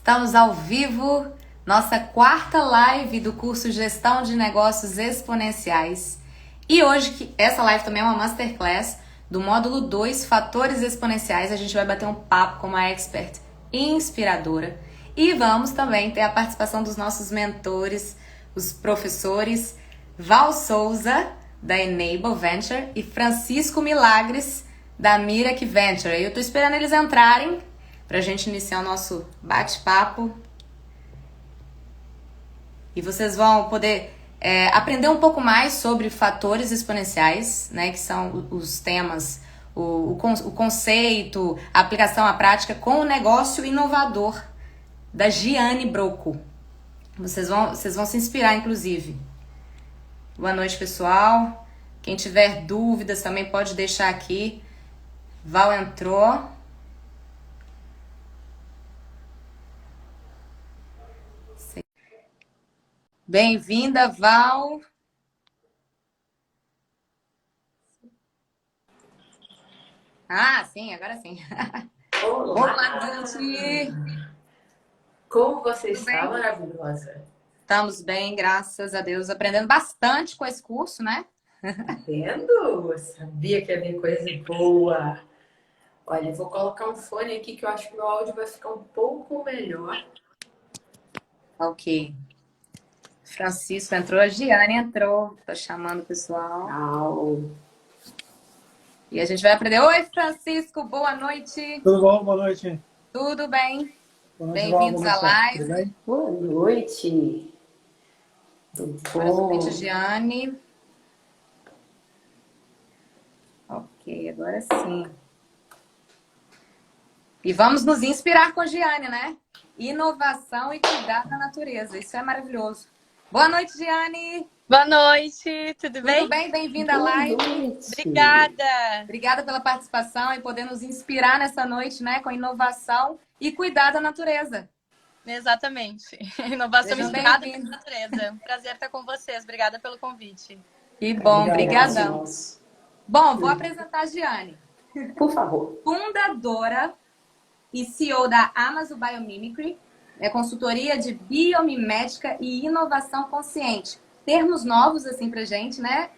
Estamos ao vivo, nossa quarta live do curso Gestão de Negócios Exponenciais. E hoje, essa live também é uma masterclass do módulo 2, Fatores Exponenciais. A gente vai bater um papo com uma expert inspiradora. E vamos também ter a participação dos nossos mentores, os professores Val Souza, da Enable Venture, e Francisco Milagres, da Mirac Venture. Eu tô esperando eles entrarem para a gente iniciar o nosso bate-papo. E vocês vão poder aprender um pouco mais sobre fatores exponenciais, né, que são os temas, o conceito, a aplicação à prática com o negócio inovador da Giane Brocco. Vocês vão se inspirar, inclusive. Boa noite, pessoal. Quem tiver dúvidas também pode deixar aqui. Val entrou. Bem-vinda, Val. Ah, sim, agora sim. Olá! Boa noite. Como você Tudo está, bem? maravilhosa? Estamos bem, graças a Deus, aprendendo bastante com esse curso, né? Tá vendo? Eu sabia que ia vir coisa boa. Olha, eu vou colocar um fone aqui que eu acho que meu áudio vai ficar um pouco melhor. Ok. Francisco entrou, a Giane entrou. Tô chamando o pessoal. Au. E a gente vai aprender. Oi, Francisco, boa noite. Tudo bom? Boa noite. Tudo bem? Boa noite, Val. Bem-vindos Boa à noite, Fé. Tudo live. bem? Boa noite. Tudo Boa noite, bom? Giane. Ok, agora sim. E vamos nos inspirar com a Giane, né? Inovação e cuidar da natureza. Isso é maravilhoso. Boa noite, Giane. Boa noite, tudo bem? Tudo bem? Bem-vinda à Boa live. noite. Obrigada! Obrigada pela participação e poder nos inspirar nessa noite, né? Com inovação e cuidar da natureza. Exatamente. Inovação Seja inspirada bem-vindo. pela natureza. Prazer estar com vocês. Obrigada pelo convite. Que bom, Obrigado. brigadão. Nossa. Bom, vou apresentar a Giane. Por favor. Fundadora e CEO da Amazon Biomimicry, consultoria de biomimética e inovação consciente. Termos novos, assim, pra gente, né?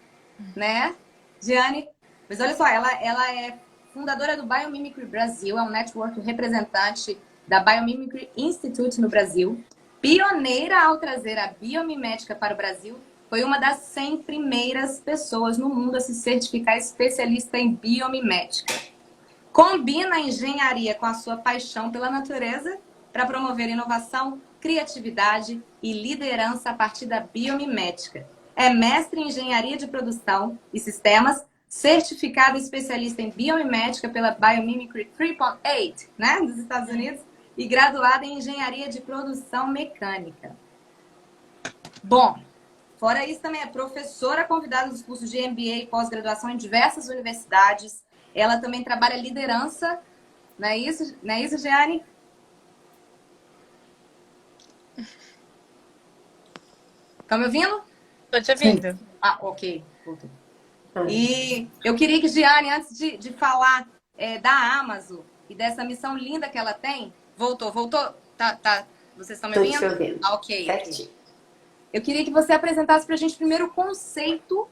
Giane? Mas olha só, ela é fundadora do Biomimicry Brasil, é um network representante da Biomimicry Institute no Brasil, pioneira ao trazer a biomimética para o Brasil, foi uma das 100 primeiras pessoas no mundo a se certificar especialista em biomimética. Combina a engenharia com a sua paixão pela natureza para promover inovação, criatividade e liderança a partir da biomimética. É mestre em engenharia de produção e sistemas, certificado especialista em biomimética pela Biomimicry 3.8, né, dos Estados Unidos, e graduada em engenharia de produção mecânica. Bom, fora isso também é professora convidada dos cursos de MBA e pós-graduação em diversas universidades. Ela também trabalha liderança, não é isso, Giane? Estão me ouvindo? Estou te ouvindo. Ah, ok. Voltou. E eu queria que Giane, antes de falar da Amazon e dessa missão linda que ela tem... Voltou? Tá. Vocês estão me ouvindo? Tô te ouvindo. Ah, ok. Certinho. Eu queria que você apresentasse pra gente primeiro o conceito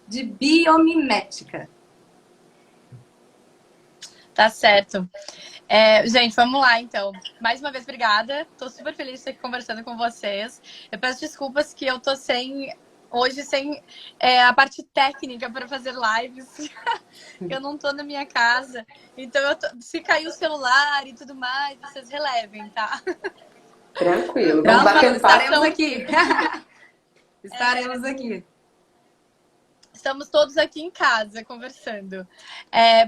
de biomimética. Tá certo. Gente, vamos lá, então. Mais uma vez, obrigada. Estou super feliz de estar aqui conversando com vocês. Eu peço desculpas que eu tô hoje sem a parte técnica para fazer lives. Eu não tô na minha casa. Então, se cair o celular e tudo mais, vocês relevem, tá? Tranquilo. Vamos bater um papo. Estaremos aqui. Estaremos aqui. Estamos todos aqui em casa conversando.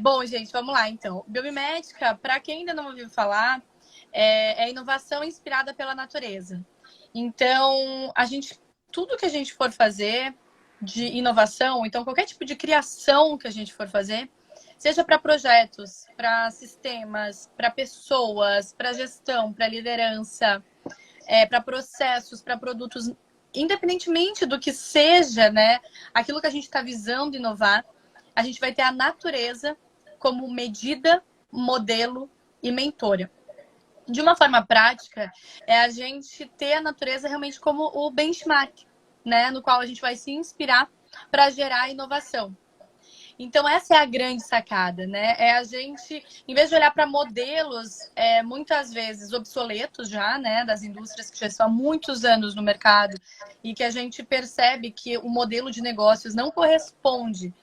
Bom, gente, vamos lá então. Biomimética, para quem ainda não ouviu falar, é inovação inspirada pela natureza. Então, tudo que a gente for fazer de inovação, então qualquer tipo de criação que a gente for fazer, seja para projetos, para sistemas, para pessoas, para gestão, para liderança, para processos, para produtos, independentemente do que seja, né, aquilo que a gente está visando inovar, a gente vai ter a natureza como medida, modelo e mentora. de uma forma prática, é a gente ter a natureza realmente como o benchmark, né? No qual a gente vai se inspirar para gerar inovação. Então, essa é a grande sacada, né? É a gente, em vez de olhar para modelos muitas vezes obsoletos já, né? Das indústrias que já estão há muitos anos no mercado e que a gente percebe que o modelo de negócios não corresponde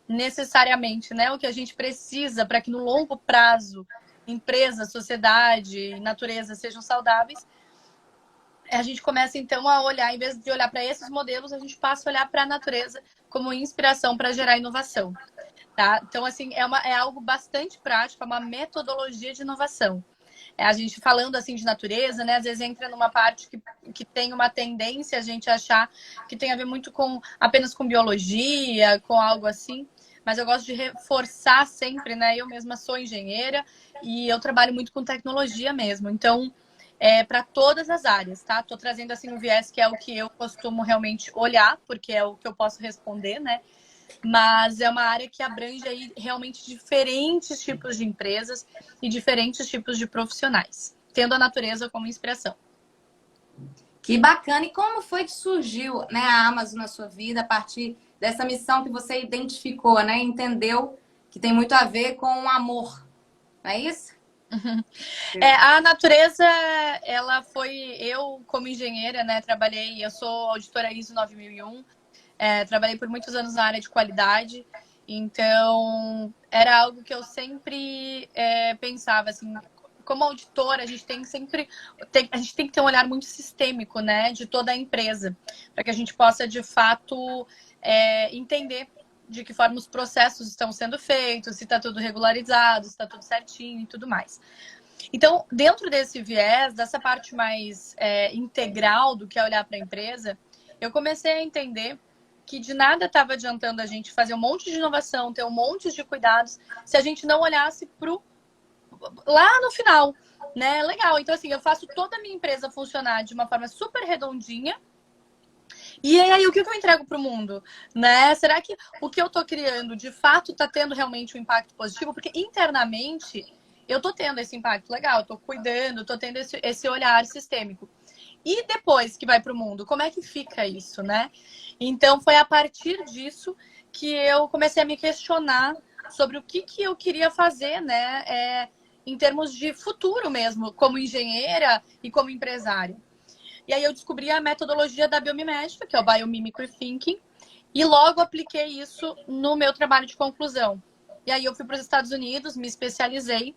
necessariamente, né? O que a gente precisa para que no longo prazo empresa, sociedade, natureza sejam saudáveis. A gente começa, então, a olhar, em vez de olhar para esses modelos, a gente passa a olhar para a natureza como inspiração para gerar inovação. Tá? Então, assim, é algo bastante prático, é uma metodologia de inovação. A gente falando, assim, de natureza, né? Às vezes entra numa parte que tem uma tendência a gente achar que tem a ver muito apenas com biologia, com algo assim. Mas eu gosto de reforçar sempre, né? Eu mesma sou engenheira e eu trabalho muito com tecnologia mesmo. Então, para todas as áreas, tá? Tô trazendo assim um viés que é o que eu costumo realmente olhar, porque é o que eu posso responder, né? Mas é uma área que abrange aí realmente diferentes tipos de empresas e diferentes tipos de profissionais, tendo a natureza como inspiração. Que bacana! E como foi que surgiu, né, a Amazon na sua vida a partir dessa missão que você identificou, né? Entendeu que tem muito a ver com o amor, não é isso? A natureza, ela foi... Eu, como engenheira, né, eu sou auditora ISO 9001, trabalhei por muitos anos na área de qualidade, então era algo que eu sempre pensava, assim, como auditora, a gente tem que ter um olhar muito sistêmico, né, de toda a empresa, para que a gente possa, de fato, entender de que forma os processos estão sendo feitos, se está tudo regularizado, se está tudo certinho e tudo mais. Então, dentro desse viés, dessa parte mais integral do que é olhar para a empresa, eu comecei a entender que de nada estava adiantando a gente fazer um monte de inovação, ter um monte de cuidados, se a gente não olhasse lá no final, né? Legal. Então, assim, eu faço toda a minha empresa funcionar de uma forma super redondinha. E aí, o que eu entrego para o mundo? Né? Será que o que eu estou criando, de fato, está tendo realmente um impacto positivo? Porque internamente, eu estou tendo esse impacto legal, estou cuidando, estou tendo esse olhar sistêmico. E depois que vai para o mundo, como é que fica isso, né? Então, foi a partir disso que eu comecei a me questionar sobre o que eu queria fazer, né? Em termos de futuro mesmo, como engenheira e como empresária. E aí eu descobri a metodologia da biomimética, que é o Biomimicry Thinking, e logo apliquei isso no meu trabalho de conclusão. E aí eu fui para os Estados Unidos, me especializei,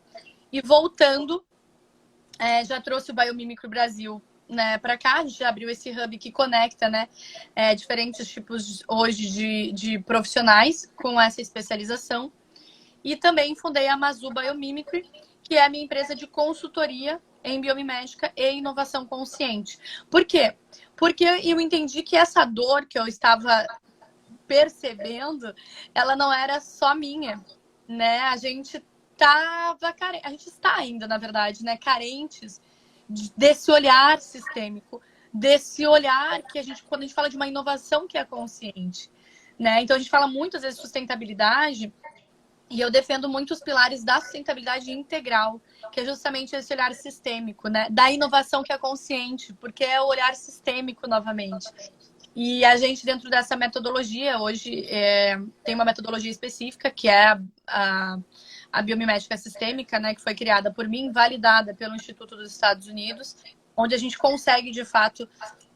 e voltando, já trouxe o Biomimicry Brasil, né, para cá. A gente abriu esse hub que conecta, né, diferentes tipos hoje de profissionais com essa especialização. E também fundei a Mazu Biomimicry, que é a minha empresa de consultoria em biomimética e inovação consciente. Por quê? Porque eu entendi que essa dor que eu estava percebendo, ela não era só minha, né? A gente está ainda, na verdade, né, carentes desse olhar sistêmico, desse olhar que quando a gente fala de uma inovação que é consciente, né? Então a gente fala muito às vezes de sustentabilidade. E eu defendo muito os pilares da sustentabilidade integral, que é justamente esse olhar sistêmico, né? Da inovação que é consciente, porque é o olhar sistêmico novamente. E a gente, dentro dessa metodologia, hoje tem uma metodologia específica, que é a biomimética sistêmica, né? Que foi criada por mim, validada pelo Instituto dos Estados Unidos, onde a gente consegue, de fato,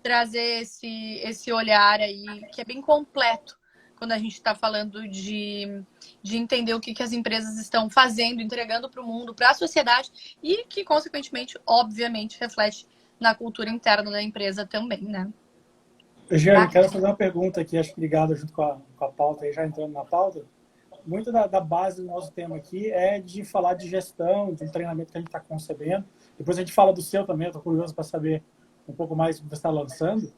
trazer esse olhar aí, que é bem completo, quando a gente está falando de entender o que as empresas estão fazendo, entregando para o mundo, para a sociedade, e que, consequentemente, obviamente, reflete na cultura interna da empresa também, né? Jeane, quero fazer uma pergunta aqui, acho que ligada junto com a pauta, aí já entrando na pauta. Muito da base do nosso tema aqui é de falar de gestão, de um treinamento que a gente está concebendo. Depois a gente fala do seu também, eu estou curioso para saber um pouco mais do que você está lançando.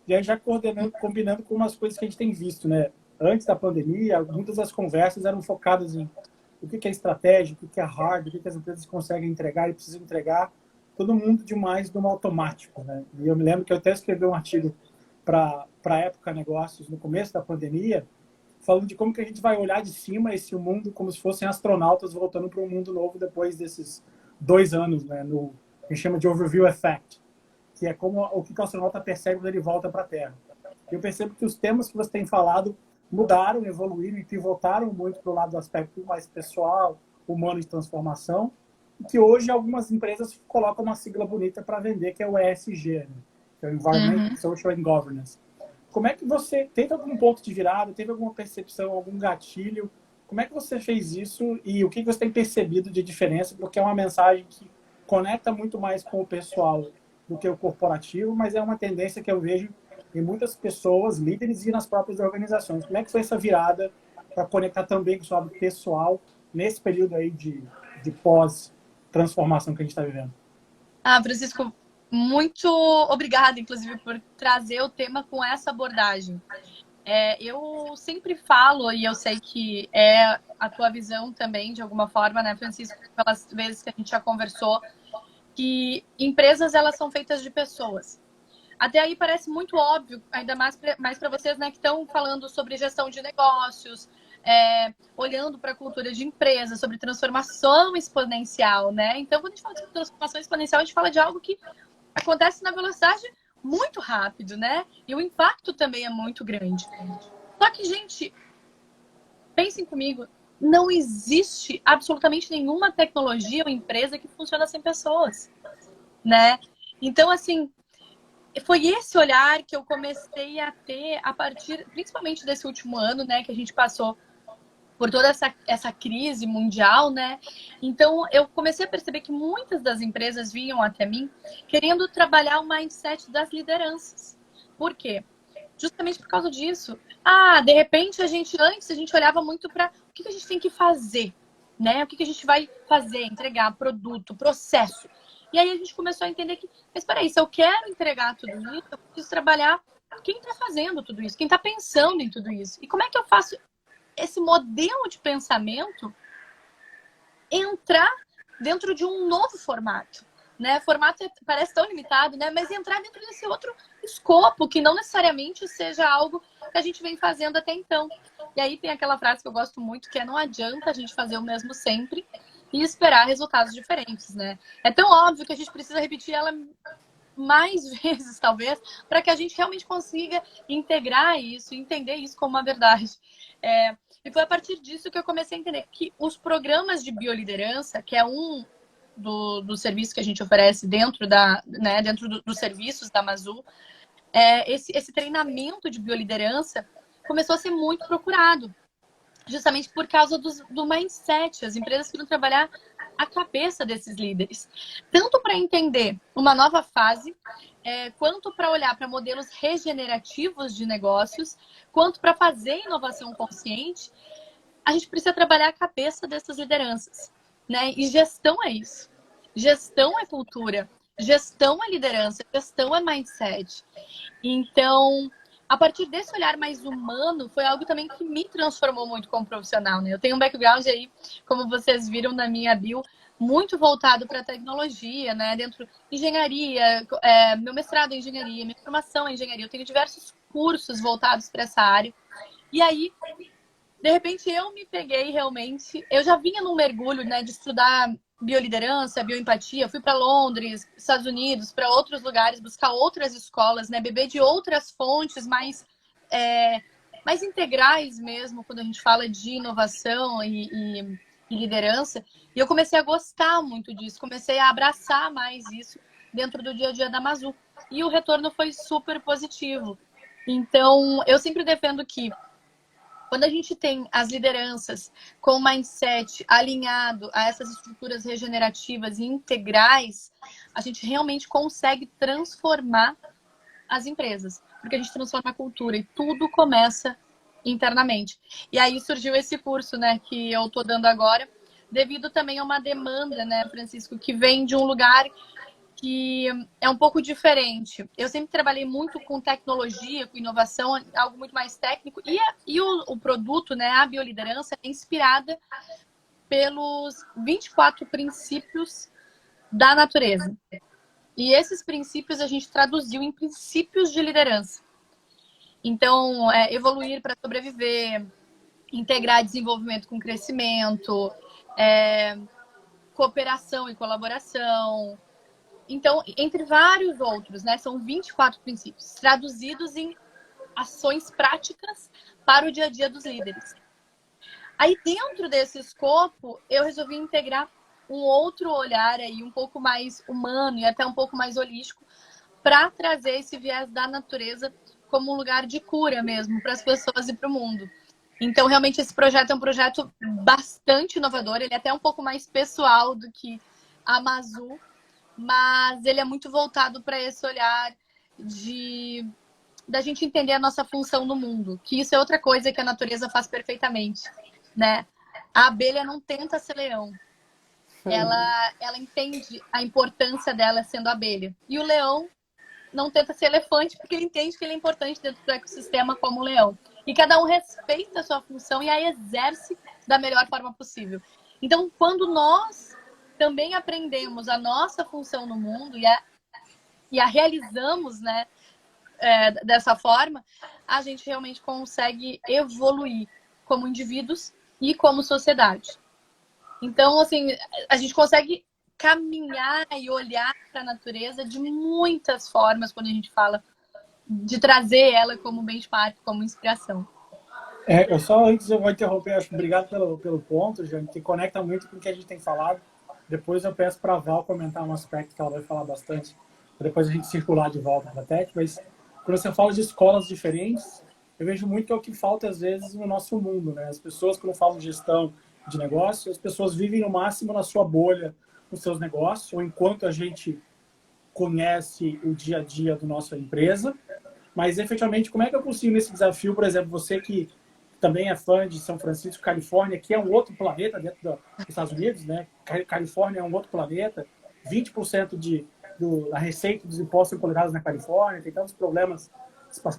E aí já combinando com umas coisas que a gente tem visto, né? Antes da pandemia, muitas das conversas eram focadas em o que é estratégia, o que é hard, o que as empresas conseguem entregar e precisam entregar. Todo mundo demais no automático, né? E eu me lembro que eu até escrevi um artigo para a Época Negócios no começo da pandemia, falando de como que a gente vai olhar de cima esse mundo como se fossem astronautas voltando para um mundo novo depois desses 2 anos, né? a gente chama de overview effect, que é como o que o astronauta percebe quando ele volta para a Terra. Eu percebo que os temas que você tem falado mudaram, evoluíram e pivotaram muito para o lado do aspecto mais pessoal, humano de transformação, e que hoje algumas empresas colocam uma sigla bonita para vender, que é o ESG, né? Que é o Environment, Social and Governance. Como é que você... Teve algum ponto de virada? Teve alguma percepção, algum gatilho? Como é que você fez isso e o que você tem percebido de diferença? Porque é uma mensagem que conecta muito mais com o pessoal do que o corporativo, mas é uma tendência que eu vejo em muitas pessoas, líderes e nas próprias organizações. Como é que foi essa virada para conectar também com o seu lado pessoal nesse período aí de pós-transformação que a gente está vivendo? Francisco, muito obrigada, inclusive, por trazer o tema com essa abordagem. Eu sempre falo, e eu sei que é a tua visão também, de alguma forma, né, Francisco, pelas vezes que a gente já conversou, que empresas, elas são feitas de pessoas. Até aí parece muito óbvio, ainda mais para vocês, né, que estão falando sobre gestão de negócios, olhando para a cultura de empresa, sobre transformação exponencial, né? Então, quando a gente fala de transformação exponencial, a gente fala de algo que acontece na velocidade muito rápido, né? E o impacto também é muito grande. Só que, gente, pensem comigo, não existe absolutamente nenhuma tecnologia ou empresa que funciona sem pessoas, né? Então, assim, foi esse olhar que eu comecei a ter a partir, principalmente desse último ano, né, que a gente passou por toda essa crise mundial, né? Então, eu comecei a perceber que muitas das empresas vinham até mim querendo trabalhar o mindset das lideranças. Por quê? Justamente por causa disso. De repente, antes a gente olhava muito para o que a gente tem que fazer, né? O que a gente vai fazer, entregar, produto, processo. E aí a gente começou a entender que, mas peraí, se eu quero entregar tudo isso, eu preciso trabalhar quem está fazendo tudo isso, quem está pensando em tudo isso. E como é que eu faço esse modelo de pensamento entrar dentro de um novo formato, né? Formato parece tão limitado, né? Mas entrar dentro desse outro escopo, que não necessariamente seja algo que a gente vem fazendo até então. E aí tem aquela frase que eu gosto muito, que é: não adianta a gente fazer o mesmo sempre e esperar resultados diferentes, né? É tão óbvio que a gente precisa repetir ela mais vezes, talvez, para que a gente realmente consiga integrar isso, entender isso como uma verdade. E foi a partir disso que eu comecei a entender que os programas de bioliderança, que é um do serviço que a gente oferece dentro dos serviços da Amazul, esse treinamento de bioliderança começou a ser muito procurado, justamente por causa do mindset. As empresas queriam trabalhar a cabeça desses líderes, tanto para entender uma nova fase, quanto para olhar para modelos regenerativos de negócios, quanto para fazer inovação consciente. A gente precisa trabalhar a cabeça dessas lideranças, né? E gestão é isso. Gestão é cultura, gestão é liderança, gestão é mindset. Então, a partir desse olhar mais humano, foi algo também que me transformou muito como profissional, né? Eu tenho um background aí, como vocês viram na minha bio, muito voltado para a tecnologia, né? Dentro de engenharia, meu mestrado em engenharia, minha formação em engenharia. Eu tenho diversos cursos voltados para essa área. E aí, de repente, eu me peguei realmente... Eu já vinha num mergulho, né, de estudar bioliderança, bioempatia. Fui para Londres, Estados Unidos, para outros lugares, buscar outras escolas, né, beber de outras fontes mais integrais mesmo, quando a gente fala de inovação e liderança. E eu comecei a gostar muito disso, comecei a abraçar mais isso dentro do dia a dia da Amazul. E o retorno foi super positivo. Então, eu sempre defendo que quando a gente tem as lideranças com o mindset alinhado a essas estruturas regenerativas e integrais, a gente realmente consegue transformar as empresas, porque a gente transforma a cultura e tudo começa internamente. E aí surgiu esse curso, né, que eu estou dando agora, devido também a uma demanda, né, Francisco, que vem de um lugar que é um pouco diferente. Eu sempre trabalhei muito com tecnologia, com inovação, algo muito mais técnico. E o produto, né, a bioliderança, é inspirada pelos 24 princípios da natureza. E esses princípios a gente traduziu em princípios de liderança. Então, evoluir para sobreviver, integrar desenvolvimento com crescimento, cooperação e colaboração, Então, entre vários outros, né? São 24 princípios, traduzidos em ações práticas para o dia a dia dos líderes. Aí, dentro desse escopo, eu resolvi integrar um outro olhar aí, um pouco mais humano e até um pouco mais holístico, para trazer esse viés da natureza como um lugar de cura mesmo para as pessoas e para o mundo. Então, realmente, esse projeto é um projeto bastante inovador. Ele é até um pouco mais pessoal do que a Amazul, mas ele é muito voltado para esse olhar da gente entender a nossa função no mundo, que isso é outra coisa que a natureza faz perfeitamente, né? A abelha não tenta ser leão. Ela entende a importância dela sendo abelha. E o leão não tenta ser elefante porque ele entende que ele é importante dentro do ecossistema como o leão. E cada um respeita a sua função e a exerce da melhor forma possível. Então, quando nós também aprendemos a nossa função no mundo e a realizamos, né, dessa forma, a gente realmente consegue evoluir como indivíduos e como sociedade. Então, assim, a gente consegue caminhar e olhar para a natureza de muitas formas quando a gente fala de trazer ela como benchmark, como inspiração. Antes eu vou interromper, acho que obrigado pelo ponto, Jane, que conecta muito com o que a gente tem falado. Depois eu peço para a Val comentar um aspecto que ela vai falar bastante, depois a gente circular de volta para a Tech, mas quando você fala de escolas diferentes, eu vejo muito que é o que falta às vezes no nosso mundo, né? As pessoas, quando falam de gestão de negócio, as pessoas vivem no máximo na sua bolha, nos seus negócios, ou enquanto a gente conhece o dia a dia da nossa empresa, mas efetivamente como é que eu consigo nesse desafio, por exemplo, você que também é fã de São Francisco, Califórnia, que é um outro planeta dentro dos Estados Unidos, né? Califórnia é um outro planeta, 20% da receita dos impostos são colocados na Califórnia, tem tantos problemas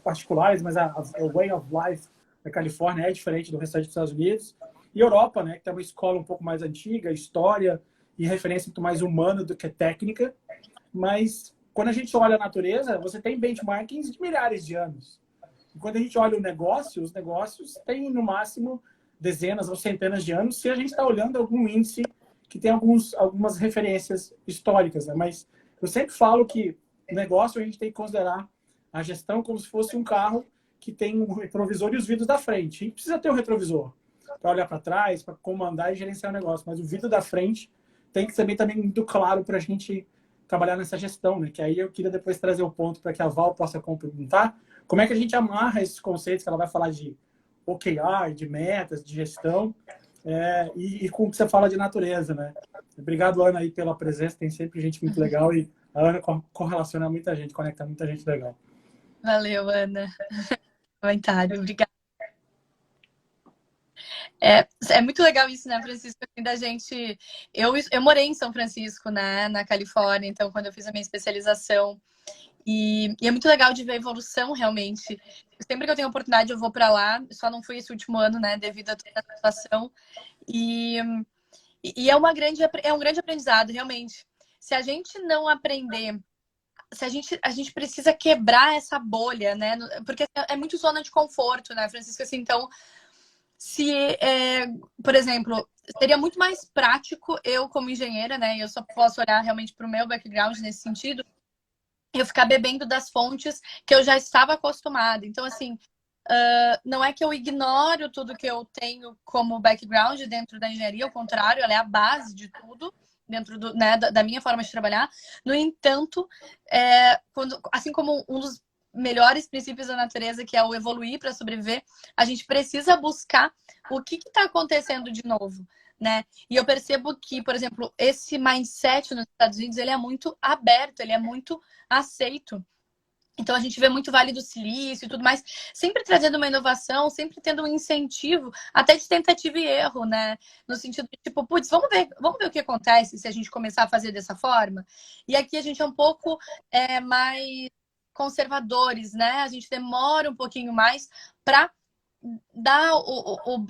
particulares, mas o way of life da Califórnia é diferente do restante dos Estados Unidos. E Europa, né, que tem uma escola um pouco mais antiga, história e referência muito mais humana do que técnica, mas quando a gente olha a natureza, você tem benchmarkings de milhares de anos. E quando a gente olha o negócio, os negócios têm, no máximo, dezenas ou centenas de anos, se a gente está olhando algum índice que tem algumas referências históricas, né? Mas eu sempre falo que no negócio a gente tem que considerar a gestão como se fosse um carro que tem um retrovisor e os vidros da frente. A gente precisa ter um retrovisor para olhar para trás, para comandar e gerenciar o negócio, mas o vidro da frente tem que ser também muito claro para a gente trabalhar nessa gestão, né? Que aí eu queria depois trazer o ponto para que a Val possa complementar. Como é que a gente amarra esses conceitos que ela vai falar de OKR, de metas, de gestão, e com o que você fala de natureza, né? Obrigado, Ana, aí pela presença. Tem sempre gente muito legal e a Ana correlaciona muita gente, conecta muita gente legal. Valeu, Ana. Comentário, obrigada. É muito legal isso, né, Francisco? Da gente. Eu morei em São Francisco, né, na Califórnia, então quando eu fiz a minha especialização. E é muito legal de ver a evolução, realmente. Sempre que eu tenho oportunidade, eu vou para lá. Só não fui esse último ano, né, devido a toda a situação. E é um grande aprendizado, realmente. Se a gente não aprender, se a gente precisa quebrar essa bolha, né? Porque é muito zona de conforto, né, Francisco? Assim, então, por exemplo, seria muito mais prático eu, como engenheira, né? Eu só posso olhar realmente para o meu background nesse sentido. Eu ficar bebendo das fontes que eu já estava acostumada. Então, assim, não é que eu ignoro tudo que eu tenho como background dentro da engenharia, ao contrário, ela é a base de tudo dentro né, da minha forma de trabalhar. No entanto, assim como um dos melhores princípios da natureza, que é o evoluir para sobreviver, a gente precisa buscar o que está acontecendo de novo. Né? E eu percebo que, por exemplo, esse mindset nos Estados Unidos, ele é muito aberto, ele é muito aceito. Então, a gente vê muito Vale do Silício e tudo mais, sempre trazendo uma inovação, sempre tendo um incentivo, até de tentativa e erro, né? No sentido de, tipo, putz, vamos ver o que acontece se a gente começar a fazer dessa forma. E aqui a gente é um pouco mais conservadores, né? A gente demora um pouquinho mais para dar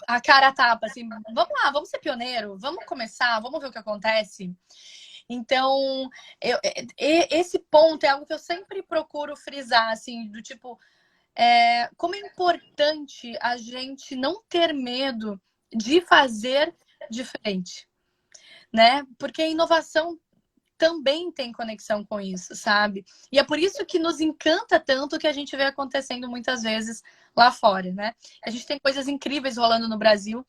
a cara a tapa, assim, vamos lá, vamos ser pioneiro, vamos começar, vamos ver o que acontece. Então, esse ponto é algo que eu sempre procuro frisar, assim, do tipo, como é importante a gente não ter medo de fazer diferente, né? Porque a inovação também tem conexão com isso, sabe? E é por isso que nos encanta tanto o que a gente vê acontecendo muitas vezes lá fora, né? A gente tem coisas incríveis rolando no Brasil,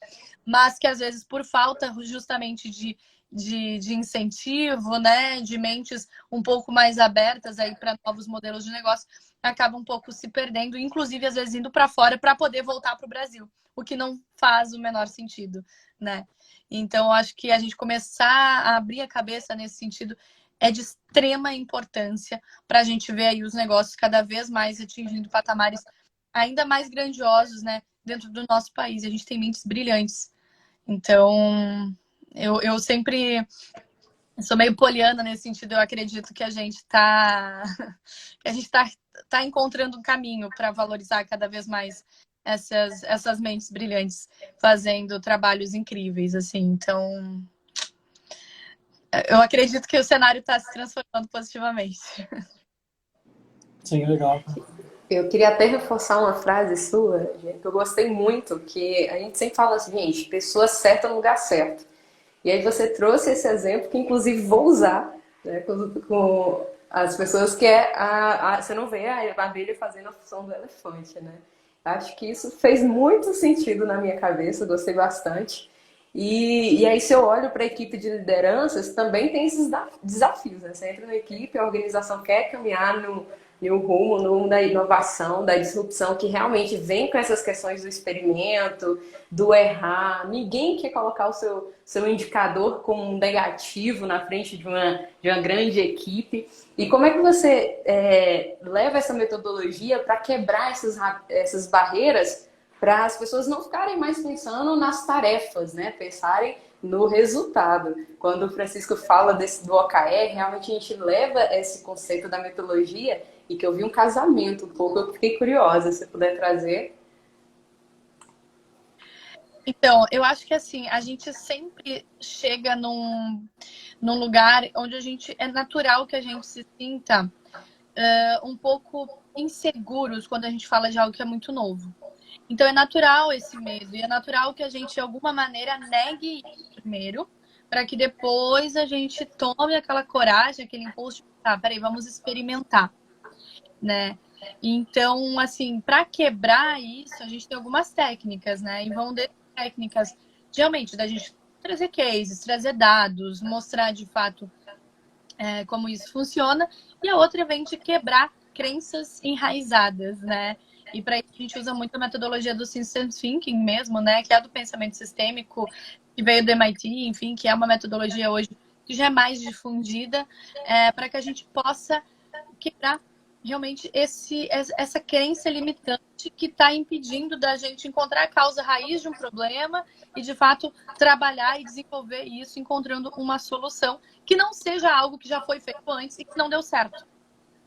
mas que às vezes por falta justamente de incentivo, né? De mentes um pouco mais abertas aí para novos modelos de negócio, acaba um pouco se perdendo, inclusive às vezes indo para fora para poder voltar para o Brasil, o que não faz o menor sentido, né? Então, eu acho que a gente começar a abrir a cabeça nesse sentido é de extrema importância para a gente ver aí os negócios cada vez mais atingindo patamares ainda mais grandiosos, né, dentro do nosso país. A gente tem mentes brilhantes. Então, eu sempre sou meio poliana nesse sentido. Eu acredito que a gente está tá encontrando um caminho para valorizar cada vez mais essas mentes brilhantes fazendo trabalhos incríveis, assim. Então, eu acredito que o cenário está se transformando positivamente. Sim, legal. Eu queria até reforçar uma frase sua, gente, que eu gostei muito, que a gente sempre fala assim, gente, pessoa certa no lugar certo. E aí você trouxe esse exemplo, que inclusive vou usar, né, com as pessoas, que é você não vê a abelha fazendo a função do elefante, né? Acho que isso fez muito sentido na minha cabeça, gostei bastante. E aí, se eu olho para a equipe de lideranças, também tem esses desafios, né? Você entra na equipe, a organização quer caminhar no rumo da inovação, da disrupção, que realmente vem com essas questões do experimento, do errar. Ninguém quer colocar o seu indicador como um negativo na frente de uma grande equipe. E como é que você leva essa metodologia para quebrar essas barreiras, para as pessoas não ficarem mais pensando nas tarefas, né? Pensarem no resultado. Quando o Francisco fala do OKR, realmente a gente leva esse conceito da metodologia, e que eu vi um casamento um pouco, eu fiquei curiosa, se puder trazer. Então, eu acho que assim, a gente sempre chega num lugar onde é natural que a gente se sinta um pouco inseguros quando a gente fala de algo que é muito novo. Então, é natural esse medo, e é natural que a gente, de alguma maneira, negue isso primeiro, para que depois a gente tome aquela coragem, aquele impulso de, tá, peraí, vamos experimentar, né? Então, assim, para quebrar isso, a gente tem algumas técnicas, né? E vão desde técnicas, realmente, da gente trazer cases, trazer dados, mostrar de fato como isso funciona, e a outra vem de quebrar crenças enraizadas, né? E para isso a gente usa muito a metodologia do Systems Thinking mesmo, né? Que é do pensamento sistêmico, que veio do MIT, enfim, que é uma metodologia hoje que já é mais difundida, para que a gente possa quebrar realmente essa crença limitante que está impedindo da gente encontrar a causa raiz de um problema e, de fato, trabalhar e desenvolver isso encontrando uma solução que não seja algo que já foi feito antes e que não deu certo,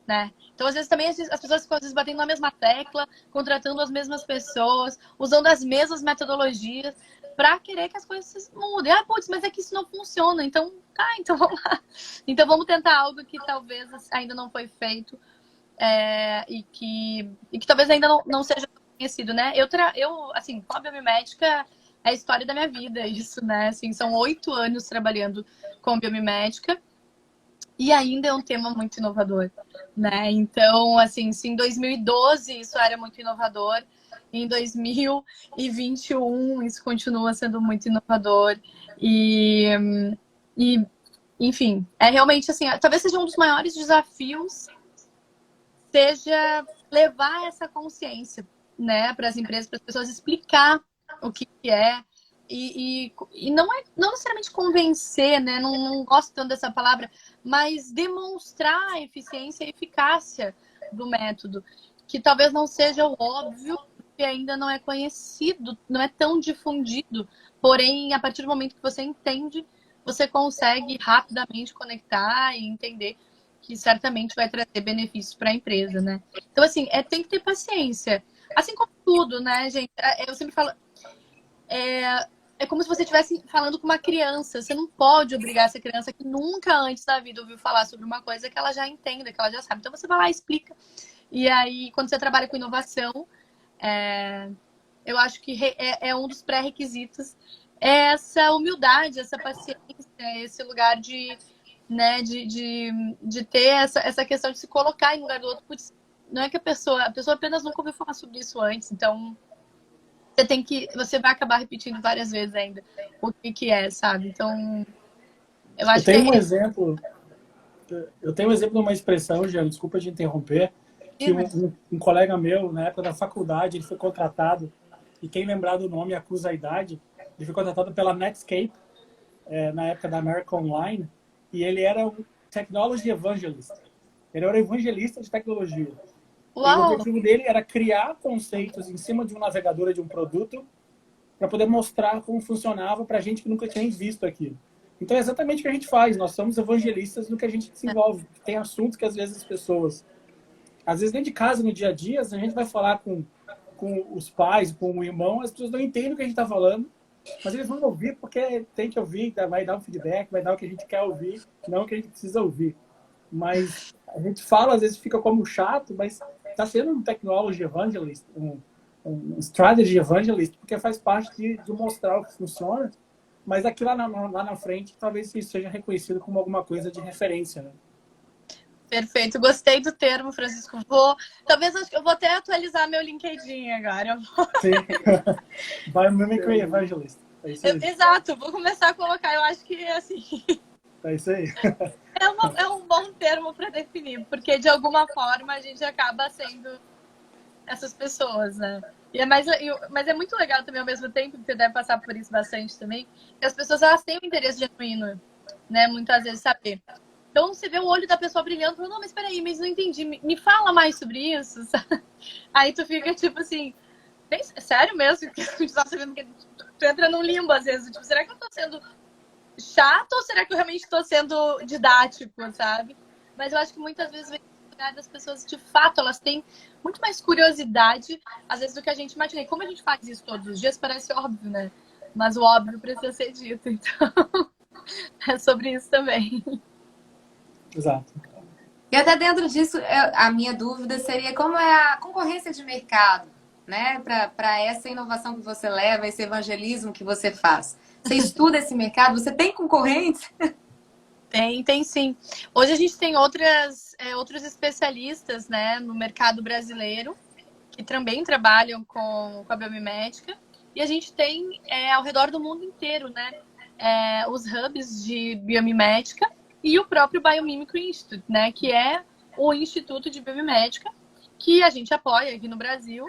né? Então, às vezes, também as pessoas ficam, às vezes, batendo na mesma tecla, contratando as mesmas pessoas, usando as mesmas metodologias para querer que as coisas mudem. Ah, putz, mas é que isso não funciona. Então, tá, então vamos lá. Então, vamos tentar algo que talvez ainda não foi feito e que talvez ainda não seja conhecido, né? Eu assim, com a biomimética é a história da minha vida, isso, né? Assim, são 8 anos trabalhando com biomimética e ainda é um tema muito inovador, né? Então, assim, se em 2012 isso era muito inovador, em 2021 isso continua sendo muito inovador e enfim, é realmente assim, talvez seja um dos maiores desafios seja levar essa consciência, né, para as empresas, para as pessoas, explicar o que é e não necessariamente convencer, né, não gosto tanto dessa palavra, mas demonstrar a eficiência e eficácia do método, que talvez não seja o óbvio, que ainda não é conhecido, não é tão difundido, porém, a partir do momento que você entende, você consegue rapidamente conectar e entender que certamente vai trazer benefícios para a empresa, né? Então, assim, tem que ter paciência. Assim como tudo, né, gente? Eu sempre falo... É como se você estivesse falando com uma criança. Você não pode obrigar essa criança que nunca antes da vida ouviu falar sobre uma coisa que ela já entenda, que ela já sabe. Então, você vai lá e explica. E aí, quando você trabalha com inovação, eu acho que é um dos pré-requisitos essa humildade, essa paciência, esse lugar de né? De ter essa questão de se colocar em lugar do outro. Putz, não é que a pessoa apenas nunca ouviu falar sobre isso antes, então você vai acabar repetindo várias vezes ainda o que é, sabe? Então, eu acho que eu tenho um exemplo de uma expressão, Jean, desculpa te interromper, que um colega meu, na época da faculdade, ele foi contratado, e quem lembrar do nome acusa a idade, ele foi contratado pela Netscape, na época da American Online, e ele era um Technology Evangelist. Ele era um evangelista de tecnologia. Uau. E o objetivo dele era criar conceitos em cima de um navegador de um produto para poder mostrar como funcionava para gente que nunca tinha visto aquilo. Então é exatamente o que a gente faz. Nós somos evangelistas no que a gente desenvolve. Tem assuntos que às vezes as pessoas, às vezes dentro de casa, no dia a dia, a gente vai falar com os pais, com o irmão, as pessoas não entendem o que a gente está falando, mas eles vão ouvir porque tem que ouvir, vai dar um feedback, vai dar o que a gente quer ouvir, não o que a gente precisa ouvir. Mas a gente fala, às vezes fica como chato, mas está sendo um technology evangelist, um strategy evangelist, porque faz parte de mostrar o que funciona, mas aqui lá na frente, talvez isso seja reconhecido como alguma coisa de referência, né? Perfeito, gostei do termo, Francisco. Talvez eu vou até atualizar meu LinkedIn agora. Sim. Biomimicry Evangelist. É isso aí. Exato, vou começar a colocar. Eu acho que assim. É isso aí. É um bom termo para definir, porque de alguma forma a gente acaba sendo essas pessoas, né? Mas é muito legal também ao mesmo tempo, que você deve passar por isso bastante também, que as pessoas elas têm um interesse genuíno, né? Muitas vezes saber. Então você vê o olho da pessoa brilhando, falando, não, mas peraí, mas não entendi, me fala mais sobre isso, sabe? Aí tu fica tipo assim, sério mesmo? Que tu tá sabendo que tu entra num limbo às vezes, tipo, será que eu tô sendo chato ou será que eu realmente estou sendo didático, sabe? Mas eu acho que muitas vezes as pessoas, de fato, elas têm muito mais curiosidade, às vezes, do que a gente imagina. E como a gente faz isso todos os dias, parece óbvio, né? Mas o óbvio precisa ser dito, então é sobre isso também. Exato. E até dentro disso, a minha dúvida seria como é a concorrência de mercado, né? Para essa inovação que você leva, esse evangelismo que você faz. Você estuda esse mercado? Você tem concorrentes? Tem sim. Hoje a gente tem outros especialistas, né, no mercado brasileiro que também trabalham com a biomimética. E a gente tem ao redor do mundo inteiro, né, os hubs de biomimética e o próprio Biomimicry Institute, né, que é o Instituto de Biomimética que a gente apoia aqui no Brasil,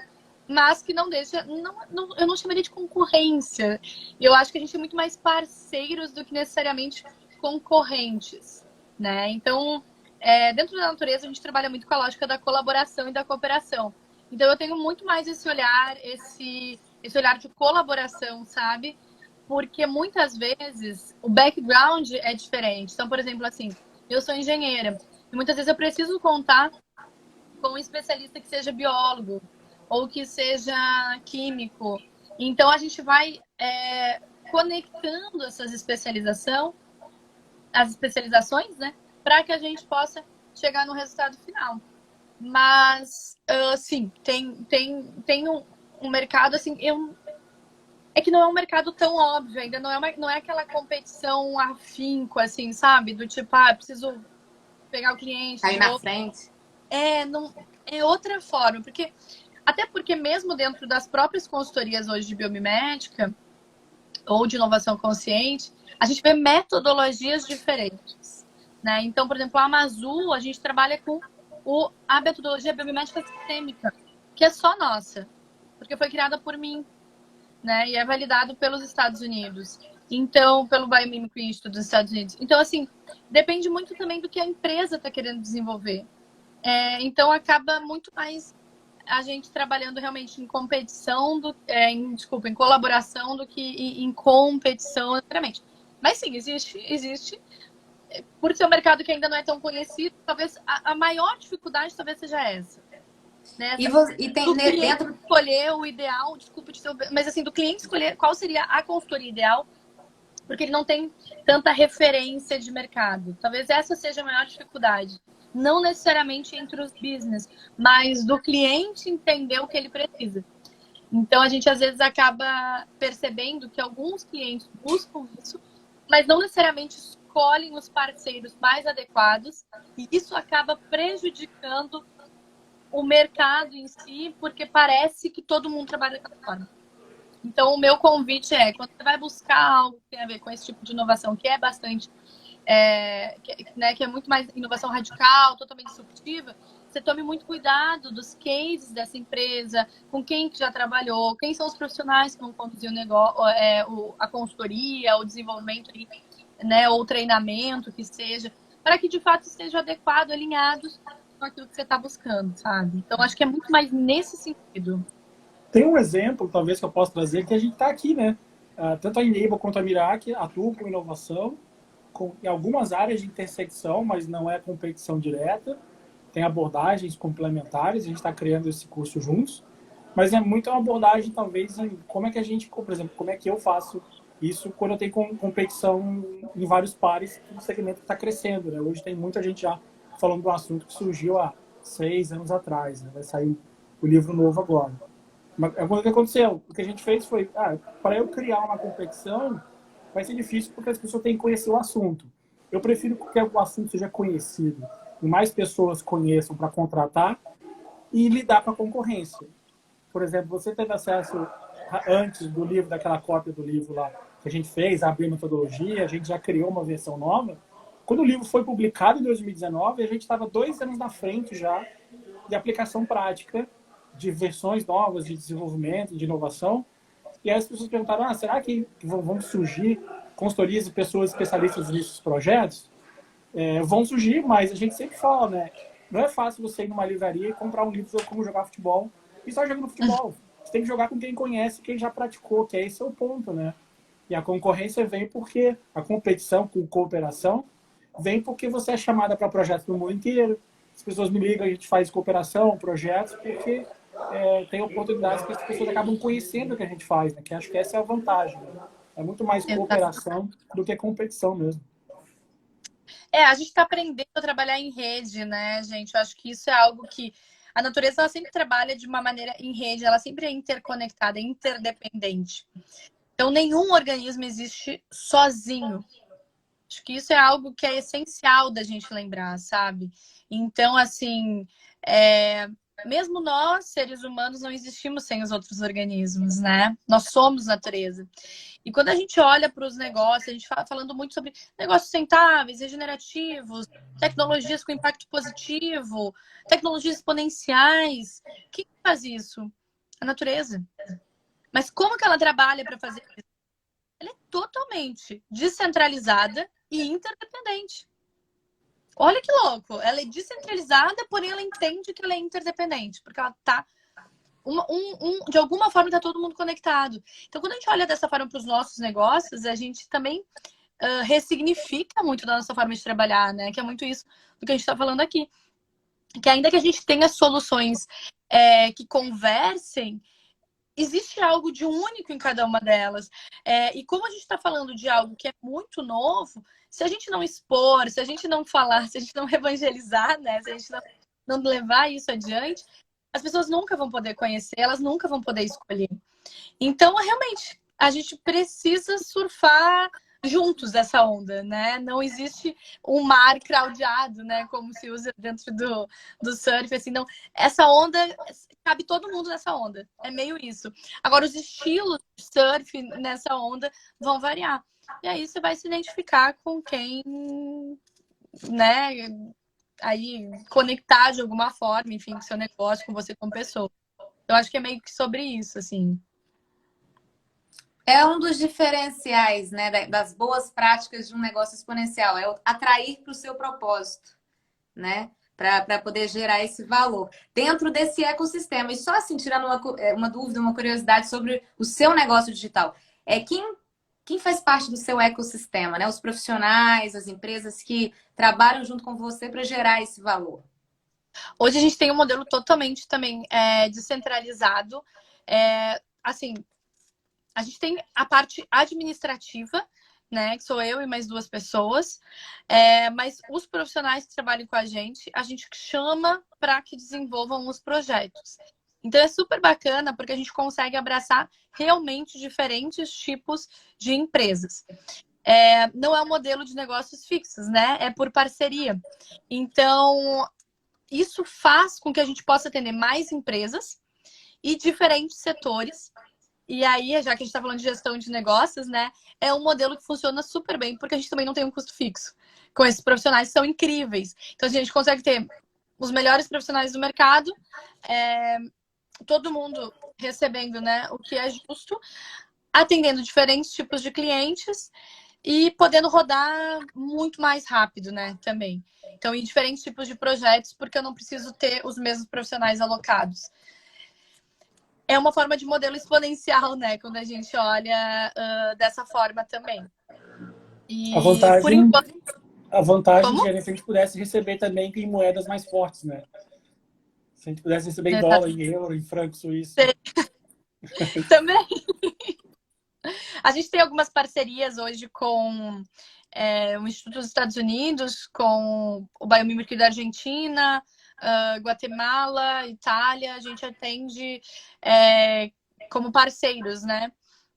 mas que não deixa, eu não chamaria de concorrência. Eu acho que a gente é muito mais parceiros do que necessariamente concorrentes, né? Então, dentro da natureza, a gente trabalha muito com a lógica da colaboração e da cooperação. Então, eu tenho muito mais esse olhar de colaboração, sabe? Porque muitas vezes o background é diferente. Então, por exemplo, assim, eu sou engenheira e muitas vezes eu preciso contar com um especialista que seja biólogo ou que seja químico. Então, a gente vai conectando essas especializações, né, para que a gente possa chegar no resultado final. Mas, sim, tem um mercado, assim, é que não é um mercado tão óbvio, ainda não é aquela competição afinco, assim, sabe? Do tipo, preciso pegar o cliente. Aí na frente. É outra forma, até porque mesmo dentro das próprias consultorias hoje de biomimética ou de inovação consciente, a gente vê metodologias diferentes, né? Então, por exemplo, a Amazul, a gente trabalha com a metodologia biomimética sistêmica, que é só nossa, porque foi criada por mim, né? E é validado pelos Estados Unidos. Então, pelo Biomimicry Institute dos Estados Unidos. Então, assim, depende muito também do que a empresa está querendo desenvolver. Então, acaba muito mais a gente trabalhando realmente em competição, em colaboração do que em competição, necessariamente. Mas sim, existe. Por ser um mercado que ainda não é tão conhecido, talvez a maior dificuldade talvez seja essa. Né? E tem dentro escolher o ideal, mas assim, do cliente escolher qual seria a consultoria ideal, porque ele não tem tanta referência de mercado. Talvez essa seja a maior dificuldade. Não necessariamente entre os business, mas do cliente entender o que ele precisa. Então, a gente às vezes acaba percebendo que alguns clientes buscam isso, mas não necessariamente escolhem os parceiros mais adequados e isso acaba prejudicando o mercado em si, porque parece que todo mundo trabalha daquela forma. Então, o meu convite é, quando você vai buscar algo que tem a ver com esse tipo de inovação, que é bastante, que é muito mais inovação radical, totalmente disruptiva, você tome muito cuidado dos cases dessa empresa, com quem que já trabalhou, quem são os profissionais que vão conduzir o negócio, a consultoria, o desenvolvimento, né, ou o treinamento, que seja, para que de fato estejam adequados, alinhados com aquilo que você está buscando, sabe? Então, acho que é muito mais nesse sentido. Tem um exemplo, talvez, que eu possa trazer, que a gente está aqui, né? Tanto a Enable quanto a Mirac atuam com inovação, em algumas áreas de intersecção, mas não é competição direta. Tem abordagens complementares, a gente está criando esse curso juntos, mas é muito uma abordagem, talvez, em como é que a gente, por exemplo, como é que eu faço isso quando eu tenho competição em vários pares no segmento que está crescendo, né? Hoje tem muita gente já falando do assunto que surgiu há 6 anos atrás, né? Vai sair o livro novo agora. Mas o que aconteceu? O que a gente fez foi, para eu criar uma competição, vai ser difícil porque as pessoas têm que conhecer o assunto. Eu prefiro que o assunto seja conhecido e mais pessoas conheçam para contratar e lidar com a concorrência. Por exemplo, você teve acesso antes do livro, daquela cópia do livro lá que a gente fez, abriu metodologia, a gente já criou uma versão nova. Quando o livro foi publicado em 2019, a gente estava 2 anos na frente já de aplicação prática de versões novas de desenvolvimento, de inovação. E aí as pessoas perguntaram, será que vão surgir consultorias e pessoas especialistas nesses projetos? Vão surgir, mas a gente sempre fala, né? Não é fácil você ir numa livraria e comprar um livro sobre como jogar futebol e só jogando futebol. Você tem que jogar com quem conhece, quem já praticou, que esse é o ponto, né? E a concorrência vem porque a competição com cooperação vem porque você é chamada para projetos do mundo inteiro. As pessoas me ligam, a gente faz cooperação, projetos, porque tem oportunidades que as pessoas acabam conhecendo o que a gente faz, né? Que acho que essa é a vantagem. Né? É muito mais cooperação do que competição mesmo. A gente está aprendendo a trabalhar em rede, né, gente? Eu acho que isso é algo que a natureza ela sempre trabalha de uma maneira em rede, ela sempre é interconectada, é interdependente. Então, nenhum organismo existe sozinho. Acho que isso é algo que é essencial da gente lembrar, sabe? Então, assim, mesmo nós, seres humanos, não existimos sem os outros organismos, né? Nós somos natureza. E quando a gente olha para os negócios, a gente fala falando muito sobre negócios sustentáveis, regenerativos, tecnologias com impacto positivo, tecnologias exponenciais. Quem faz isso? A natureza. Mas como que ela trabalha para fazer isso? Ela é totalmente descentralizada e interdependente. Olha que louco. Ela é descentralizada, porém ela entende que ela é interdependente, porque ela está de alguma forma está todo mundo conectado. Então, quando a gente olha dessa forma para os nossos negócios, a gente também ressignifica muito da nossa forma de trabalhar, né? Que é muito isso do que a gente está falando aqui. Que ainda que a gente tenha soluções que conversem, existe algo de único em cada uma delas. E como a gente está falando de algo que é muito novo, se a gente não expor, se a gente não falar, se a gente não evangelizar, né? Se a gente não levar isso adiante, as pessoas nunca vão poder conhecer, elas nunca vão poder escolher. Então, realmente, a gente precisa surfar juntos essa onda, né? Não existe um mar crowdado, né? Como se usa dentro do surf, assim, não. Essa onda, cabe todo mundo nessa onda. É meio isso. Agora, os estilos de surf nessa onda vão variar. E aí você vai se identificar com quem, né? Aí conectar de alguma forma, enfim, com seu negócio, com você como pessoa. Eu acho que é meio que sobre isso, assim. É um dos diferenciais, né, das boas práticas de um negócio exponencial, é atrair para o seu propósito, né? Para poder gerar esse valor dentro desse ecossistema. E só assim, tirando uma dúvida, uma curiosidade sobre o seu negócio digital. Quem faz parte do seu ecossistema, né? Os profissionais, as empresas que trabalham junto com você para gerar esse valor. Hoje a gente tem um modelo totalmente também descentralizado. Assim, a gente tem a parte administrativa, né? Que sou eu e mais 2 pessoas. Mas os profissionais que trabalham com a gente chama para que desenvolvam os projetos. Então é super bacana porque a gente consegue abraçar realmente diferentes tipos de empresas. não é um modelo de negócios fixos, né? É por parceria. Então, isso faz com que a gente possa atender mais empresas e diferentes setores. E aí, já que a gente está falando de gestão de negócios, né? É um modelo que funciona super bem, porque a gente também não tem um custo fixo. Com esses profissionais que são incríveis. Então, a gente consegue ter os melhores profissionais do mercado, todo mundo recebendo, né, o que é justo, atendendo diferentes tipos de clientes e podendo rodar muito mais rápido, né, também. Então, em diferentes tipos de projetos, porque eu não preciso ter os mesmos profissionais alocados. É uma forma de modelo exponencial, né, quando a gente olha dessa forma também. E, por enquanto... A vantagem, Como? Diana, é se a gente pudesse receber também em moedas mais fortes, né? Se a gente pudesse receber em dólar, em euro, em franco suíço. Também. A gente tem algumas parcerias hoje com o Instituto dos Estados Unidos, com o Biomimicry da Argentina, Guatemala, Itália. A gente atende como parceiros, né?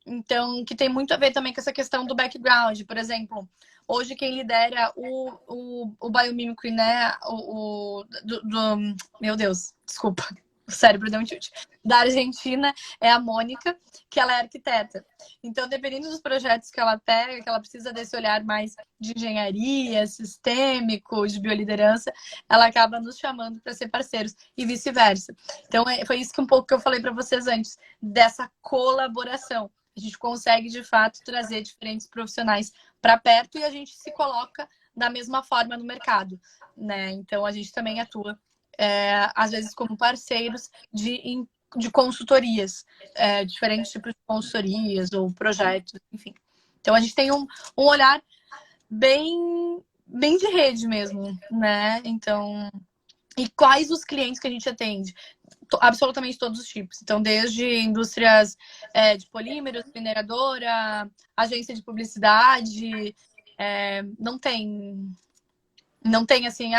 Então, que tem muito a ver também com essa questão do background. Por exemplo, hoje quem lidera o Biomimicry, né? Meu Deus, desculpa. O cérebro deu um tilt. Da Argentina é a Mônica, que ela é arquiteta. Então, dependendo dos projetos que ela pega, que ela precisa desse olhar mais de engenharia, sistêmico, de bioliderança, ela acaba nos chamando para ser parceiros e vice-versa. Então, foi isso que um pouco que eu falei para vocês antes, dessa colaboração. A gente consegue, de fato, trazer diferentes profissionais para perto e a gente se coloca da mesma forma no mercado, né? Então, a gente também atua às vezes como parceiros de consultorias, diferentes tipos de consultorias ou projetos, enfim. Então, a gente tem um olhar bem de rede mesmo, né? Então, e quais os clientes que a gente atende? Absolutamente todos os tipos. Então, desde indústrias de polímeros, mineradora, agência de publicidade, não tem assim,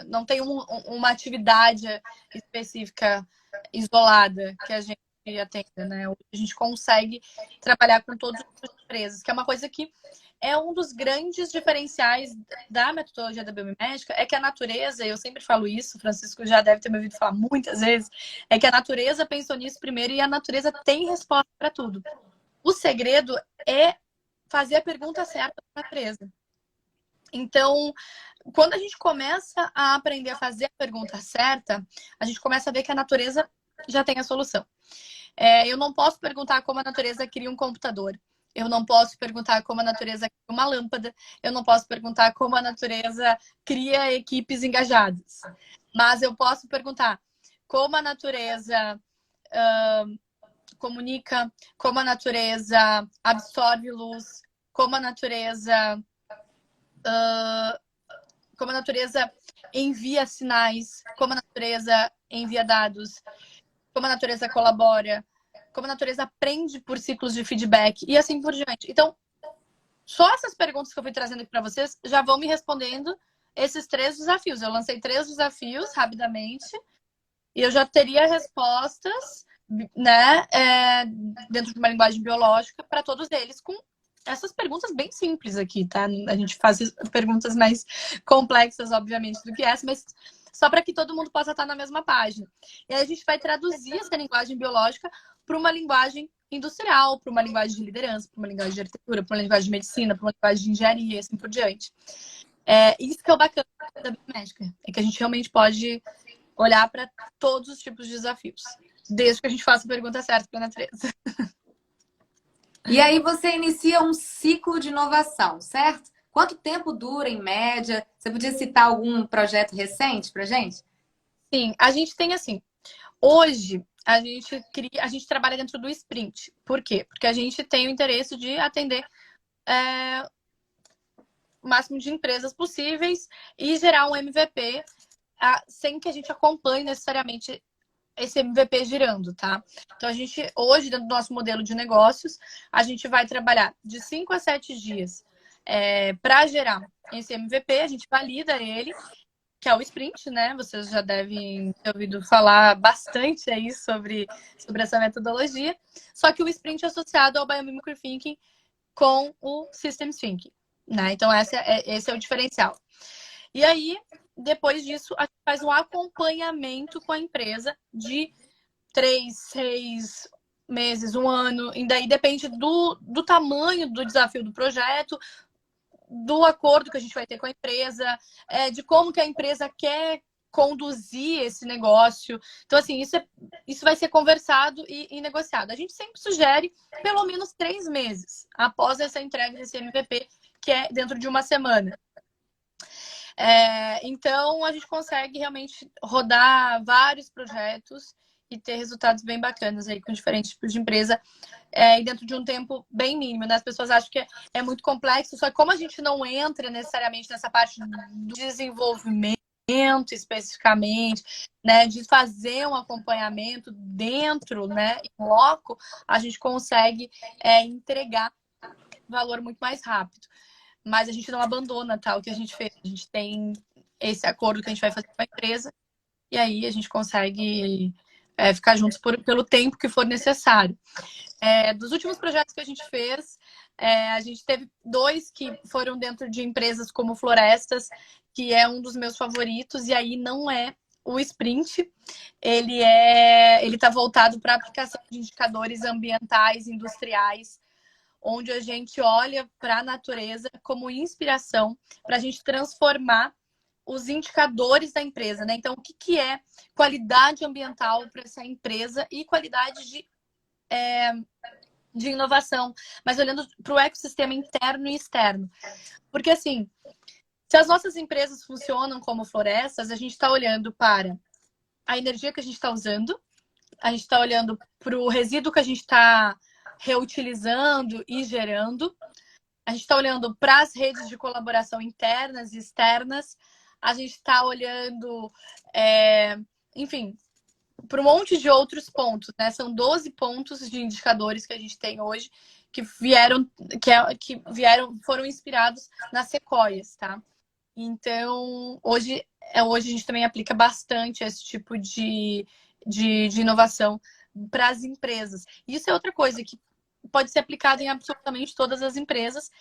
não tem uma atividade específica isolada que a gente atenda, né? A gente consegue trabalhar com todas as empresas, que é uma coisa que é um dos grandes diferenciais da metodologia da biomimética, é que a natureza, eu sempre falo isso, o Francisco já deve ter me ouvido falar muitas vezes, é que a natureza pensou nisso primeiro e a natureza tem resposta para tudo. O segredo é fazer a pergunta certa para a natureza. Então, quando a gente começa a aprender a fazer a pergunta certa, a gente começa a ver que a natureza já tem a solução. Eu não posso perguntar como a natureza cria um computador. Eu não posso perguntar como a natureza cria uma lâmpada. Eu não posso perguntar como a natureza cria equipes engajadas. Mas eu posso perguntar como a natureza comunica, como a natureza absorve luz, como a natureza envia sinais, como a natureza envia dados, como a natureza colabora, como a natureza aprende por ciclos de feedback e assim por diante. Então, só essas perguntas que eu fui trazendo aqui para vocês já vão me respondendo esses 3 desafios. Eu lancei 3 desafios rapidamente e eu já teria respostas, né, dentro de uma linguagem biológica para todos eles com essas perguntas bem simples aqui, tá? A gente faz perguntas mais complexas, obviamente, do que essa, mas só para que todo mundo possa estar na mesma página. E aí a gente vai traduzir essa linguagem biológica para uma linguagem industrial, para uma linguagem de liderança, para uma linguagem de arquitetura, para uma linguagem de medicina, para uma linguagem de engenharia e assim por diante. Isso que é o bacana da biomédica, é que a gente realmente pode olhar para todos os tipos de desafios, desde que a gente faça a pergunta certa para a natureza. E aí você inicia um ciclo de inovação, certo? Quanto tempo dura, em média? Você podia citar algum projeto recente pra gente? Sim, a gente tem assim, hoje a gente trabalha dentro do sprint. Por quê? Porque a gente tem o interesse de atender o máximo de empresas possíveis e gerar um MVP sem que a gente acompanhe necessariamente esse MVP girando, tá? Então, a gente, hoje, dentro do nosso modelo de negócios, a gente vai trabalhar de 5 a 7 dias para gerar esse MVP, a gente valida ele, que é o sprint, né? Vocês já devem ter ouvido falar bastante aí sobre essa metodologia. Só que o sprint é associado ao Biomimicry Thinking com o Systems Thinking, né? Então, esse é o diferencial. E aí, depois disso, a gente faz um acompanhamento com a empresa de 3, 6 meses, um ano, e daí depende do tamanho do desafio do projeto, do acordo que a gente vai ter com a empresa, de como que a empresa quer conduzir esse negócio. Então, assim, isso vai ser conversado e negociado. A gente sempre sugere pelo menos 3 meses após essa entrega desse MVP, que é dentro de uma semana. Então, a gente consegue realmente rodar vários projetos e ter resultados bem bacanas aí com diferentes tipos de empresa e dentro de um tempo bem mínimo, né? As pessoas acham que é muito complexo, só que como a gente não entra necessariamente nessa parte do desenvolvimento especificamente, né, de fazer um acompanhamento dentro, né, em loco, a gente consegue entregar valor muito mais rápido. Mas a gente não abandona, tá, o que a gente fez. A gente tem esse acordo que a gente vai fazer com a empresa e aí a gente consegue ficar juntos pelo tempo que for necessário. Dos últimos projetos que a gente fez, a gente teve 2 que foram dentro de empresas como Florestas, que é um dos meus favoritos, e aí não é o Sprint, ele está voltado para a aplicação de indicadores ambientais, industriais, onde a gente olha para a natureza como inspiração para a gente transformar os indicadores da empresa, né? Então, o que é qualidade ambiental para essa empresa e qualidade de inovação, mas olhando para o ecossistema interno e externo. Porque, assim, se as nossas empresas funcionam como florestas, a gente está olhando para a energia que a gente está usando, a gente está olhando para o resíduo que a gente está reutilizando e gerando, a gente está olhando para as redes de colaboração internas e externas, a gente está olhando, enfim, para um monte de outros pontos, né? São 12 pontos de indicadores que a gente tem hoje que foram inspirados nas sequoias, tá? Então, hoje a gente também aplica bastante esse tipo de inovação para as empresas. Isso é outra coisa que pode ser aplicada em absolutamente todas as empresas.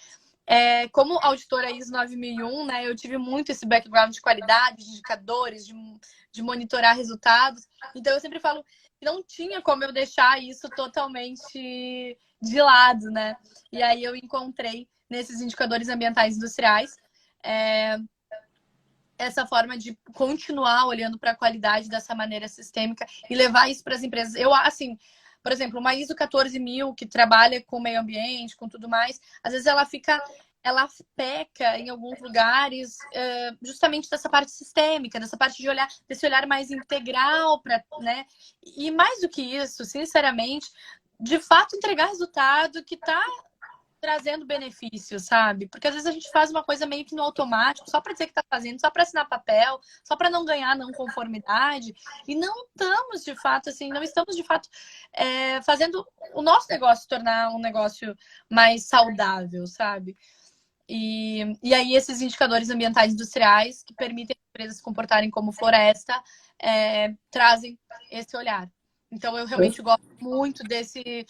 Como auditora ISO 9001, né, eu tive muito esse background de qualidade, de indicadores, de monitorar resultados. Então, eu sempre falo que não tinha como eu deixar isso totalmente de lado, né? E aí eu encontrei nesses indicadores ambientais industriais essa forma de continuar olhando para a qualidade dessa maneira sistêmica e levar isso para as empresas. Eu, assim, por exemplo, uma ISO 14000 que trabalha com meio ambiente, com tudo mais, às vezes ela peca em alguns lugares justamente dessa parte sistêmica, dessa parte de olhar, desse olhar mais integral, né? E mais do que isso, sinceramente, de fato entregar resultado que está trazendo benefícios, sabe? Porque às vezes a gente faz uma coisa meio que no automático, só para dizer que está fazendo, só para assinar papel, só para não ganhar não conformidade, e não estamos de fato fazendo o nosso negócio tornar um negócio mais saudável, sabe? E aí esses indicadores ambientais industriais que permitem as empresas se comportarem como floresta trazem esse olhar. Então, eu realmente gosto muito desse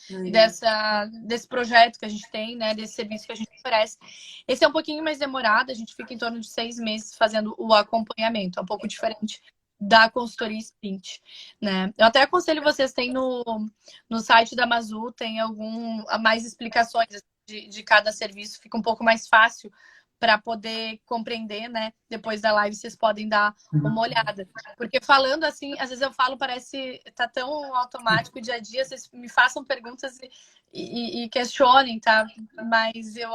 projeto que a gente tem, né? Desse serviço que a gente oferece. Esse é um pouquinho mais demorado, a gente fica em torno de 6 meses fazendo o acompanhamento. É um pouco diferente da consultoria Sprint, né? Eu até aconselho vocês, tem no site da Mazu, tem mais explicações de cada serviço, fica um pouco mais fácil para poder compreender, né? Depois da live vocês podem dar uma olhada. Porque falando assim, às vezes eu falo, tá tão automático o dia a dia, vocês me façam perguntas e questionem, tá? Mas eu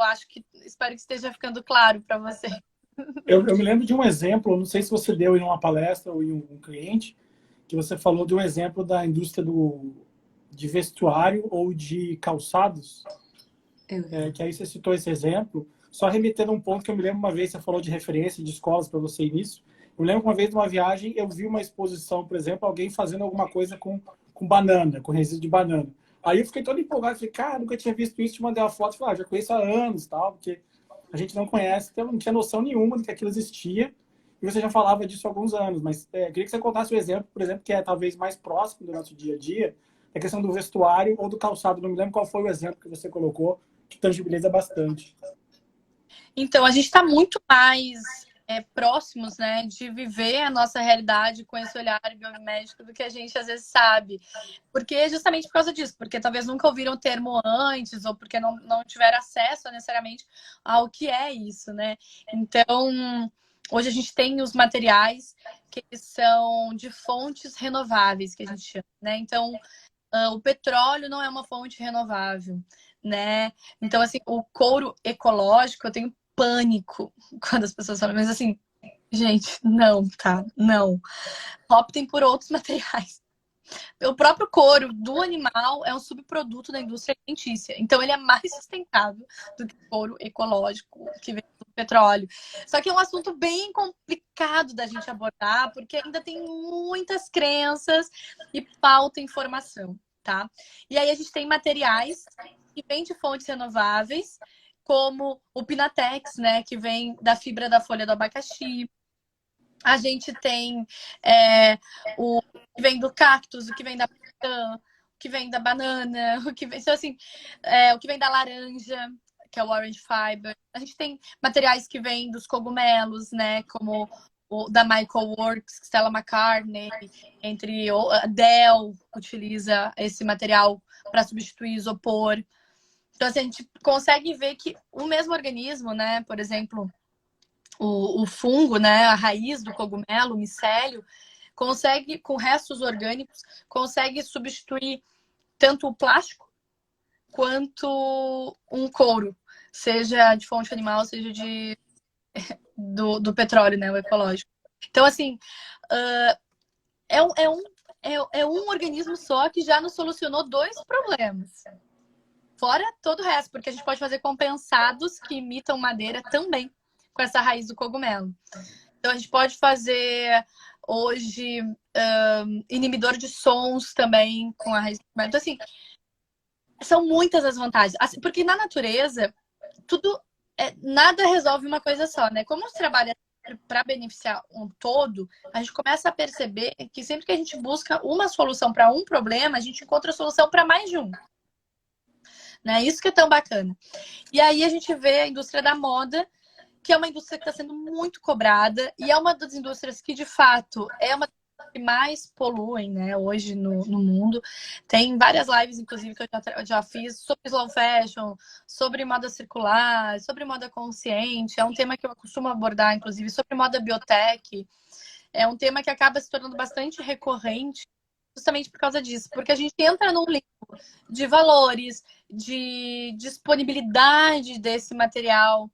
espero que esteja ficando claro para você. Eu me lembro de um exemplo, não sei se você deu em uma palestra ou em um cliente, que você falou de um exemplo da indústria de vestuário ou de calçados, que aí você citou esse exemplo. Só remetendo a um ponto que eu me lembro uma vez, você falou de referência de escolas para você nisso. Eu lembro que uma vez, numa viagem, eu vi uma exposição, por exemplo, alguém fazendo alguma coisa com banana, com resíduo de banana. Aí eu fiquei todo empolgado, falei, cara, nunca tinha visto isso, te mandei uma foto, falei, já conheço há anos, tal, porque a gente não conhece, então não tinha noção nenhuma de que aquilo existia, e você já falava disso há alguns anos, mas queria que você contasse o exemplo, por exemplo, que é talvez mais próximo do nosso dia a dia, a questão do vestuário ou do calçado, não me lembro qual foi o exemplo que você colocou, que tangibiliza bastante. Então, a gente está muito mais próximos, né, de viver a nossa realidade com esse olhar biomédico do que a gente às vezes sabe. Porque justamente por causa disso, porque talvez nunca ouviram o termo antes, ou porque não tiveram acesso necessariamente ao que é isso, né? Então, hoje a gente tem os materiais que são de fontes renováveis, que a gente chama, né? Então, o petróleo não é uma fonte renovável, né? Então, assim, o couro ecológico, eu tenho pânico quando as pessoas falam, mas assim, gente, não, tá? Não. Optem por outros materiais. O próprio couro do animal é um subproduto da indústria alimentícia. Então, ele é mais sustentável do que o couro ecológico que vem do petróleo. Só que é um assunto bem complicado da gente abordar, porque ainda tem muitas crenças e falta informação, tá? E aí a gente tem materiais que vêm de fontes renováveis, como o Pinatex, né, que vem da fibra da folha do abacaxi. A gente tem o que vem do cactus, o que vem da maçã, o que vem da banana, o que vem, então, assim, o que vem da laranja, que é o orange fiber. A gente tem materiais que vêm dos cogumelos, né, como o da Michael Works, Stella McCartney, entre a Dell utiliza esse material para substituir isopor. Então, assim, a gente consegue ver que o mesmo organismo, né, por exemplo, o fungo, né, a raiz do cogumelo, o micélio, consegue, com restos orgânicos, consegue substituir tanto o plástico quanto um couro, seja de fonte animal, seja do petróleo, né, o ecológico. Então, assim, é um organismo só que já nos solucionou 2 problemas. Fora todo o resto, porque a gente pode fazer compensados que imitam madeira também com essa raiz do cogumelo. Então, a gente pode fazer hoje inibidor de sons também com a raiz do cogumelo. Então, assim, são muitas as vantagens. Assim, porque na natureza, tudo nada resolve uma coisa só, né? Como se trabalha para beneficiar um todo, a gente começa a perceber que sempre que a gente busca uma solução para um problema, a gente encontra a solução para mais de um. Né? Isso que é tão bacana. E aí a gente vê a indústria da moda, que é uma indústria que está sendo muito cobrada e é uma das indústrias que, de fato, é uma das que mais poluem, né, hoje no mundo. Tem várias lives, inclusive, que eu já fiz sobre slow fashion, sobre moda circular, sobre moda consciente. É um tema que eu costumo abordar, inclusive, sobre moda biotech. É um tema que acaba se tornando bastante recorrente justamente por causa disso, porque a gente entra num limbo de valores, de disponibilidade desse material,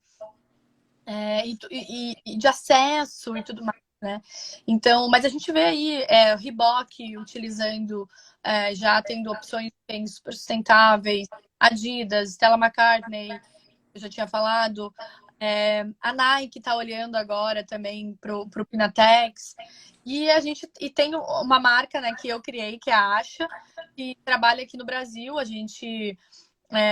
e de acesso e tudo mais, né? Então, mas a gente vê aí o Reebok utilizando, já tendo opções super sustentáveis, Adidas, Stella McCartney, eu já tinha falado, a Nike está olhando agora também para o Pinatex. E a gente tem uma marca, né, que eu criei, que é a Asha, que trabalha aqui no Brasil. A gente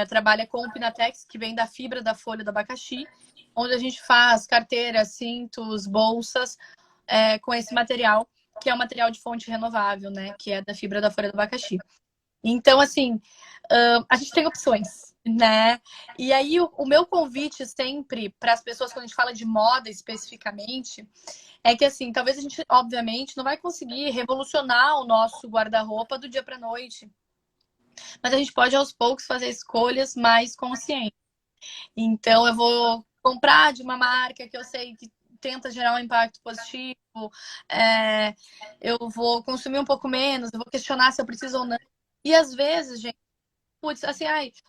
trabalha com o Pinatex, que vem da fibra da folha do abacaxi, onde a gente faz carteiras, cintos, bolsas com esse material, que é um material de fonte renovável, né, que é da fibra da folha do abacaxi. Então, assim, a gente tem opções, né? E aí, o meu convite sempre para as pessoas, quando a gente fala de moda especificamente, é que, assim, talvez a gente, obviamente, não vai conseguir revolucionar o nosso guarda-roupa do dia para a noite. Mas a gente pode, aos poucos, fazer escolhas mais conscientes. Então, eu vou comprar de uma marca que eu sei que tenta gerar um impacto positivo, eu vou consumir um pouco menos, eu vou questionar se eu preciso ou não. E, às vezes, gente, putz, assim,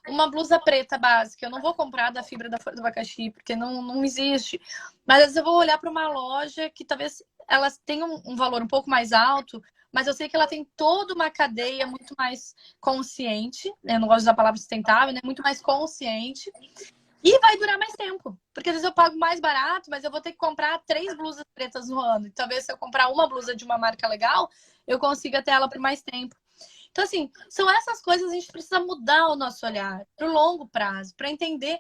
uma blusa preta básica, eu não vou comprar da fibra da folha do abacaxi, porque não existe. Mas às vezes eu vou olhar para uma loja que talvez elas tenham um valor um pouco mais alto, mas eu sei que ela tem toda uma cadeia muito mais consciente, né? Eu não gosto de usar a palavra sustentável, né? Muito mais consciente. E vai durar mais tempo. Porque às vezes eu pago mais barato, mas eu vou ter que comprar 3 blusas pretas no ano. E talvez se eu comprar uma blusa de uma marca legal, eu consiga ter ela por mais tempo. Então, assim, são essas coisas que a gente precisa mudar o nosso olhar para o longo prazo, para entender.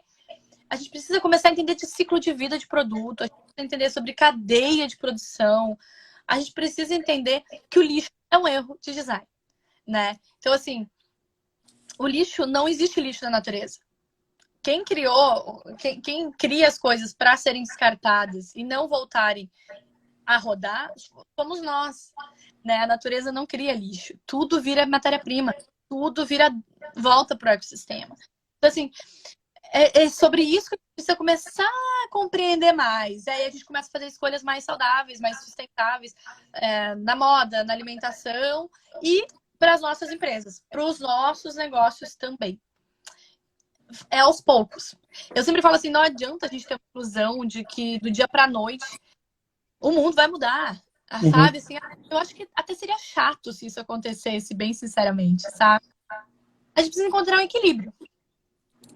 A gente precisa começar a entender de ciclo de vida de produto, a gente precisa entender sobre cadeia de produção, a gente precisa entender que o lixo é um erro de design, né? Então, assim, o lixo, não existe lixo na natureza. quem cria as coisas para serem descartadas e não voltarem a rodar, somos nós, né? A natureza não cria lixo, tudo vira matéria-prima, tudo volta para o ecossistema. Então, assim, é sobre isso que a gente precisa começar a compreender mais. Aí a gente começa a fazer escolhas mais saudáveis, mais sustentáveis, na moda, na alimentação e para as nossas empresas, para os nossos negócios também. É aos poucos. Eu sempre falo assim, não adianta a gente ter a ilusão de que do dia para a noite o mundo vai mudar, sabe? Assim, eu acho que até seria chato se isso acontecesse, bem sinceramente, sabe? A gente precisa encontrar um equilíbrio,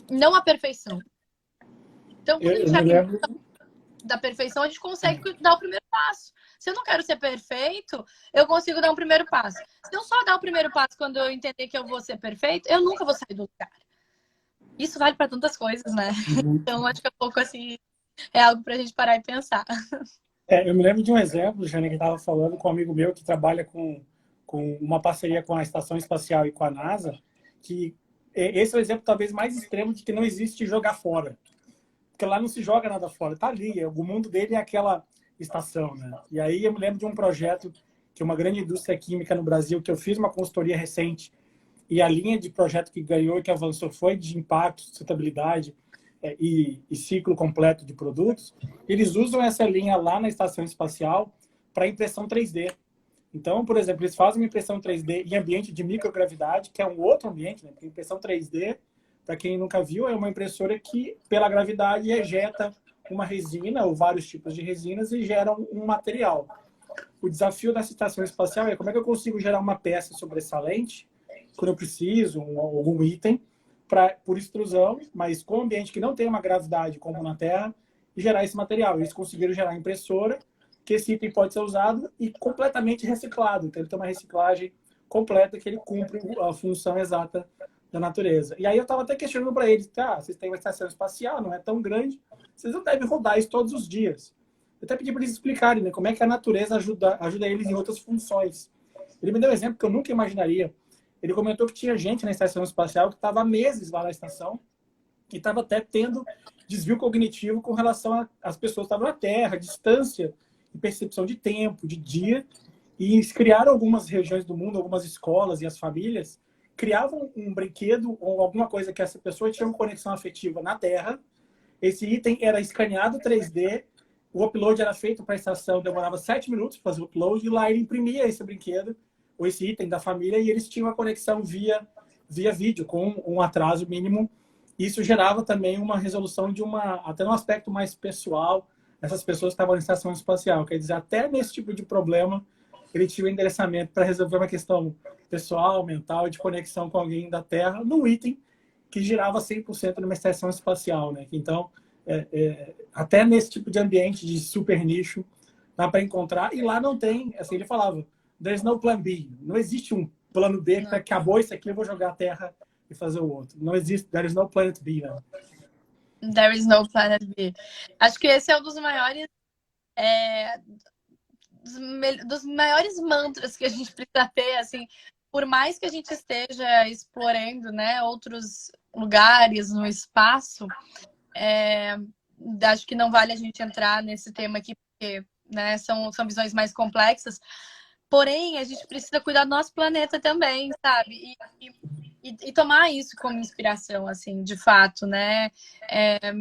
não a perfeição. Então, quando a gente abre da perfeição, a gente consegue dar o primeiro passo. Se eu não quero ser perfeito, eu consigo dar um primeiro passo. Se eu só dar o primeiro passo quando eu entender que eu vou ser perfeito, eu nunca vou sair do lugar. Isso vale para tantas coisas, né? Então, acho que é um pouco assim, é algo para a gente parar e pensar. Eu me lembro de um exemplo, Jane, que estava falando com um amigo meu que trabalha com uma parceria com a Estação Espacial e com a NASA, que esse é o exemplo talvez mais extremo de que não existe jogar fora. Porque lá não se joga nada fora, tá ali, o mundo dele é aquela estação, né? E aí eu me lembro de um projeto que uma grande indústria química no Brasil, que eu fiz uma consultoria recente, e a linha de projeto que ganhou e que avançou foi de impacto, sustentabilidade e ciclo completo de produtos. Eles usam essa linha lá na estação espacial para impressão 3D. Então, por exemplo, eles fazem uma impressão 3D em ambiente de microgravidade, que é um outro ambiente, né? Porque impressão 3D, para quem nunca viu, é uma impressora que, pela gravidade, ejeta uma resina ou vários tipos de resinas e gera um material. O desafio dessa estação espacial é como é que eu consigo gerar uma peça sobressalente quando eu preciso, algum item, por extrusão, mas com um ambiente que não tem uma gravidade como na Terra, e gerar esse material. Eles conseguiram gerar impressora, que esse item pode ser usado e completamente reciclado. Então, ele tem uma reciclagem completa que ele cumpre a função exata da natureza. E aí eu estava até questionando para eles, vocês têm uma estação espacial, não é tão grande, vocês não devem rodar isso todos os dias. Eu até pedi para eles explicarem, né, como é que a natureza ajuda eles em outras funções. Ele me deu um exemplo que eu nunca imaginaria. Ele comentou que tinha gente na estação espacial que estava há meses lá na estação e estava até tendo desvio cognitivo com relação às pessoas que estavam na Terra, distância e percepção de tempo, de dia. E eles criaram algumas regiões do mundo, algumas escolas e as famílias criavam um brinquedo ou alguma coisa que essa pessoa tinha uma conexão afetiva na Terra. Esse item era escaneado 3D, o upload era feito para a estação, demorava 7 minutos para fazer o upload, e lá ele imprimia esse brinquedo ou esse item da família, e eles tinham a conexão via vídeo, com um atraso mínimo. Isso gerava também uma resolução de até um aspecto mais pessoal, essas pessoas que estavam na estação espacial. Quer dizer, até nesse tipo de problema, ele tinha um endereçamento para resolver uma questão pessoal, mental, de conexão com alguém da Terra, num item que girava 100% numa estação espacial, né? Então, até nesse tipo de ambiente de super nicho, dá para encontrar. E lá não tem, assim, ele falava, there's no plan B. Não existe um plano B que acabou isso aqui, eu vou jogar a Terra e fazer o outro. Não existe, there is no planet B, né? There is no planet B. Acho que esse é um dos maiores dos maiores mantras que a gente precisa ter, assim, por mais que a gente esteja explorando, né, outros lugares no espaço, acho que não vale a gente entrar nesse tema aqui, porque, né, são visões mais complexas. Porém, a gente precisa cuidar do nosso planeta também, sabe? E tomar isso como inspiração, assim, de fato, né?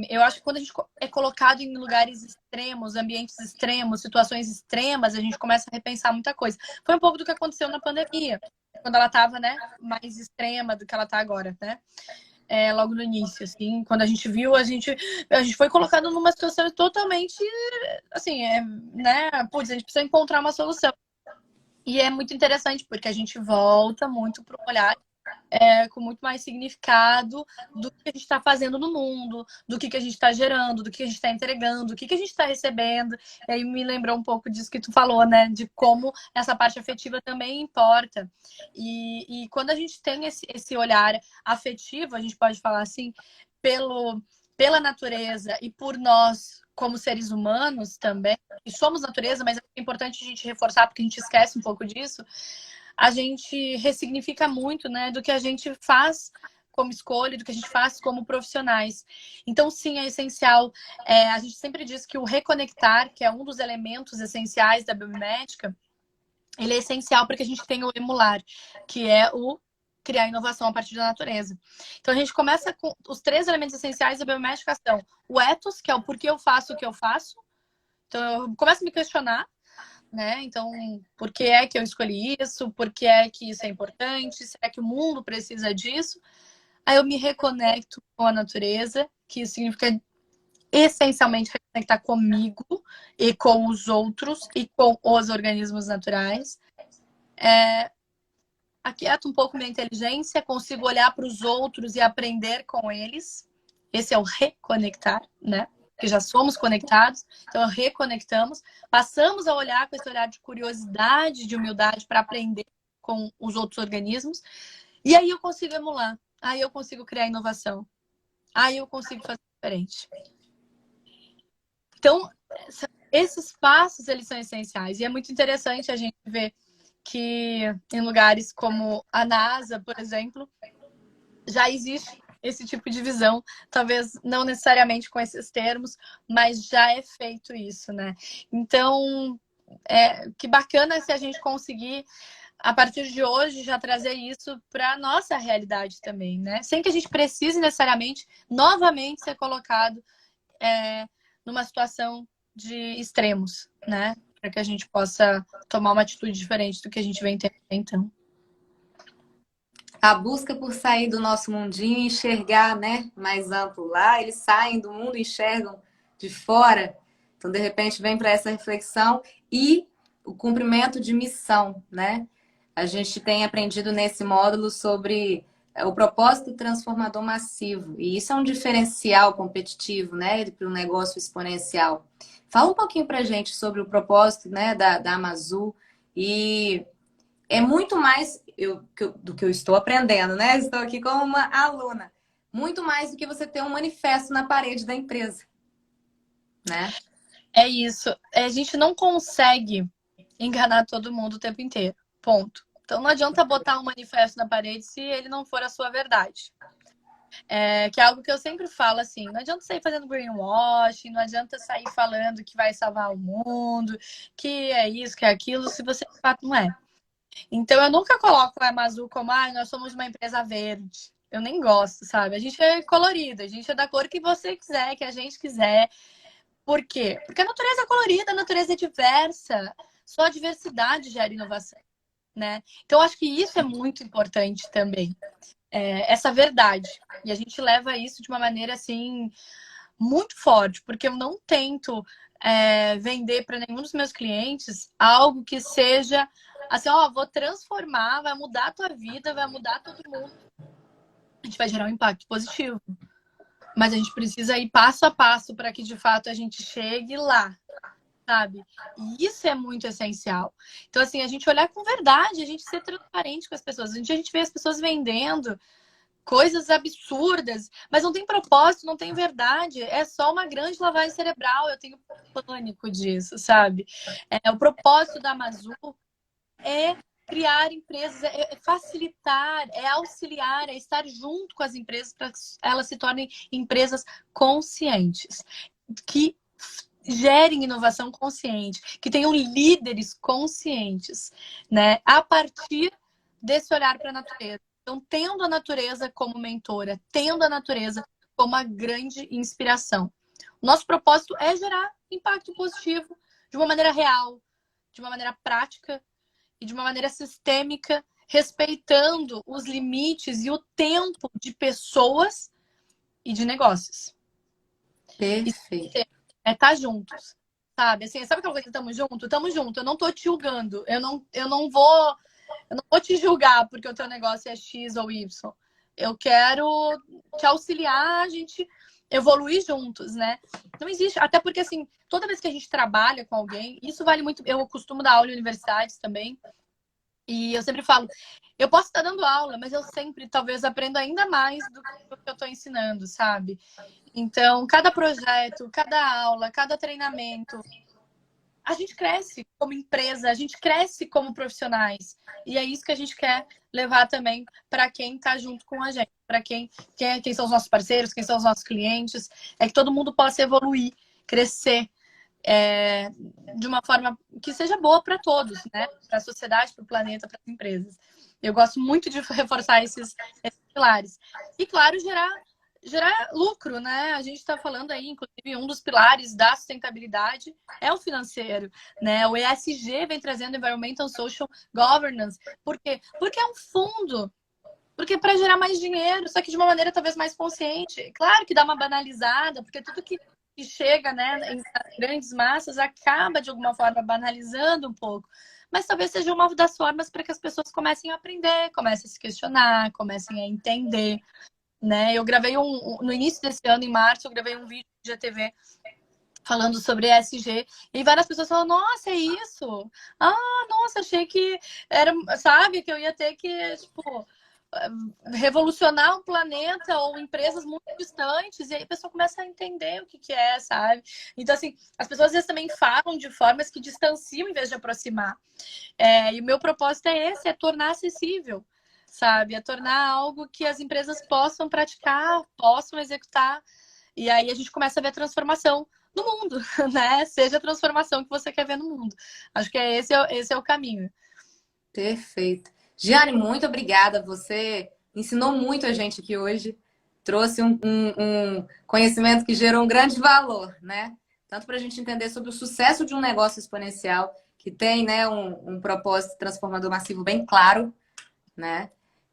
Eu acho que quando a gente é colocado em lugares extremos, ambientes extremos, situações extremas, a gente começa a repensar muita coisa. Foi um pouco do que aconteceu na pandemia, quando ela estava, né, mais extrema do que ela está agora, né? Logo no início, assim, quando a gente viu, a gente foi colocado numa situação totalmente, assim, né? Putz, a gente precisa encontrar uma solução. E é muito interessante, porque a gente volta muito para um olhar com muito mais significado do que a gente está fazendo no mundo, do que a gente está gerando, do que a gente está entregando, do que a gente está recebendo. E aí me lembrou um pouco disso que tu falou, né? De como essa parte afetiva também importa. E quando a gente tem esse olhar afetivo, a gente pode falar assim, pela natureza e por nós como seres humanos também, e somos natureza, mas é importante a gente reforçar, porque a gente esquece um pouco disso, a gente ressignifica muito, né, do que a gente faz como escolha, do que a gente faz como profissionais. Então, sim, é essencial. A gente sempre diz que o reconectar, que é um dos elementos essenciais da biomimética, ele é essencial para que a gente tenha o emular, que é o criar inovação a partir da natureza. Então, a gente começa com os 3 elementos essenciais da biomimética são o ethos, que é o porquê eu faço o que eu faço. Então, eu começo a me questionar, né? Então, por que é que eu escolhi isso? Por que é que isso é importante? Será que o mundo precisa disso? Aí eu me reconecto com a natureza, que significa essencialmente reconectar comigo e com os outros e com os organismos naturais. Aquieto um pouco minha inteligência, consigo olhar para os outros e aprender com eles. Esse é o reconectar, né? Porque já somos conectados, então reconectamos, passamos a olhar com esse olhar de curiosidade, de humildade para aprender com os outros organismos, e aí eu consigo emular, aí eu consigo criar inovação, aí eu consigo fazer diferente. Então, esses passos, eles são essenciais, e é muito interessante a gente ver que em lugares como a NASA, por exemplo, já existe esse tipo de visão, talvez não necessariamente com esses termos, mas já é feito isso, né? Então, que bacana se a gente conseguir, a partir de hoje, já trazer isso para a nossa realidade também, né? Sem que a gente precise necessariamente, novamente, ser colocado numa situação de extremos, né? Para que a gente possa tomar uma atitude diferente do que a gente vem tendo então. A busca por sair do nosso mundinho e enxergar, né, mais amplo. Lá eles saem do mundo e enxergam de fora. Então, de repente, vem para essa reflexão e o cumprimento de missão, né? A gente tem aprendido nesse módulo sobre o propósito transformador massivo. E isso é um diferencial competitivo, né, para o negócio exponencial. Fala um pouquinho para a gente sobre o propósito, né, da Amazul. E é muito mais do que eu estou aprendendo, né? Estou aqui como uma aluna. Muito mais do que você ter um manifesto na parede da empresa, né? É isso. A gente não consegue enganar todo mundo o tempo inteiro. Ponto. Então não adianta botar um manifesto na parede se ele não for a sua verdade. Que é algo que eu sempre falo assim, não adianta sair fazendo greenwashing, não adianta sair falando que vai salvar o mundo, que é isso, que é aquilo, se você de fato não é. Então eu nunca coloco a Amazul como, nós somos uma empresa verde. Eu nem gosto, sabe? A gente é colorida, a gente é da cor que você quiser, que a gente quiser. Por quê? Porque a natureza é colorida, a natureza é diversa. Só a diversidade gera inovação, né? Então, acho que isso é muito importante também. Essa verdade. E a gente leva isso de uma maneira, assim, muito forte. Porque eu não tento vender para nenhum dos meus clientes algo que seja assim, vou transformar, vai mudar a tua vida, vai mudar todo mundo. A gente vai gerar um impacto positivo. Mas a gente precisa ir passo a passo para que, de fato, a gente chegue lá, sabe? E isso é muito essencial. Então, assim, a gente olhar com verdade, a gente ser transparente com as pessoas. A gente vê as pessoas vendendo coisas absurdas, mas não tem propósito, não tem verdade. É só uma grande lavagem cerebral. Eu tenho pânico disso, sabe? O propósito da Amazul é criar empresas, é facilitar, é auxiliar, é estar junto com as empresas para que elas se tornem empresas conscientes, que gerem inovação consciente, que tenham líderes conscientes, né? A partir desse olhar para a natureza. Então, tendo a natureza como mentora, tendo a natureza como uma grande inspiração. Nosso propósito é gerar impacto positivo de uma maneira real, de uma maneira prática, e de uma maneira sistêmica, respeitando os limites e o tempo de pessoas e de negócios. Perfeito. Estar juntos, sabe? Assim, sabe aquela coisa que estamos juntos? Estamos juntos. Eu não tô te julgando. Eu não vou te julgar porque o teu negócio é X ou Y. Eu quero te auxiliar a gente evoluir juntos, né? Não existe, até porque assim, toda vez que a gente trabalha com alguém, isso vale muito. Eu costumo dar aula em universidades também. E eu sempre falo, eu posso estar dando aula, mas eu sempre, talvez, aprendo ainda mais do que eu estou ensinando, sabe? Então, cada projeto, cada aula, cada treinamento, a gente cresce como empresa, a gente cresce como profissionais. E é isso que a gente quer levar também para quem está junto com a gente, para quem são os nossos parceiros, quem são os nossos clientes, é que todo mundo possa evoluir, crescer de uma forma que seja boa para todos, né? Para a sociedade, para o planeta, para as empresas. Eu gosto muito de reforçar esses pilares. E, claro, gerar lucro, né? A gente está falando aí, inclusive, um dos pilares da sustentabilidade é o financeiro, né? O ESG vem trazendo Environmental Social Governance. Por quê? Porque é um fundo. Porque é para gerar mais dinheiro, só que de uma maneira talvez mais consciente. Claro que dá uma banalizada, porque tudo que chega, né, em grandes massas acaba, de alguma forma, banalizando um pouco. Mas talvez seja uma das formas para que as pessoas comecem a aprender, comecem a se questionar, comecem a entender. Né? Eu gravei no início desse ano, em março, eu gravei um vídeo de GTV falando sobre ESG, e várias pessoas falam, nossa, é isso? Ah, nossa, achei que era, sabe, que eu ia ter que, tipo, revolucionar um planeta ou empresas muito distantes, e aí a pessoa começa a entender o que é, sabe? Então, assim, as pessoas às vezes também falam de formas que distanciam em vez de aproximar. E o meu propósito é esse, é tornar acessível, sabe? É tornar algo que as empresas possam praticar, possam executar. E aí a gente começa a ver a transformação no mundo, né? Seja a transformação que você quer ver no mundo. Acho que esse é o caminho. Perfeito. Giane, muito obrigada. Você ensinou muito a gente aqui hoje. Trouxe um conhecimento que gerou um grande valor, né? Tanto para a gente entender sobre o sucesso de um negócio exponencial, que tem, né, um propósito transformador massivo bem claro, né?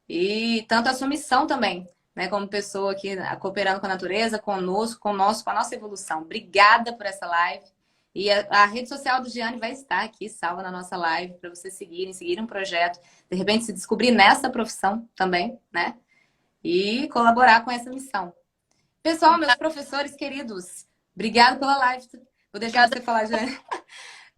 E tanto a sua missão também, né? Como pessoa aqui cooperando com a natureza, conosco, com a nossa evolução. Obrigada por essa live. E a rede social do Giane vai estar aqui, salva na nossa live, para vocês seguir um projeto, de repente se descobrir nessa profissão também, né? E colaborar com essa missão. Pessoal, meus professores queridos, obrigado pela live. Vou deixar você falar, Giane.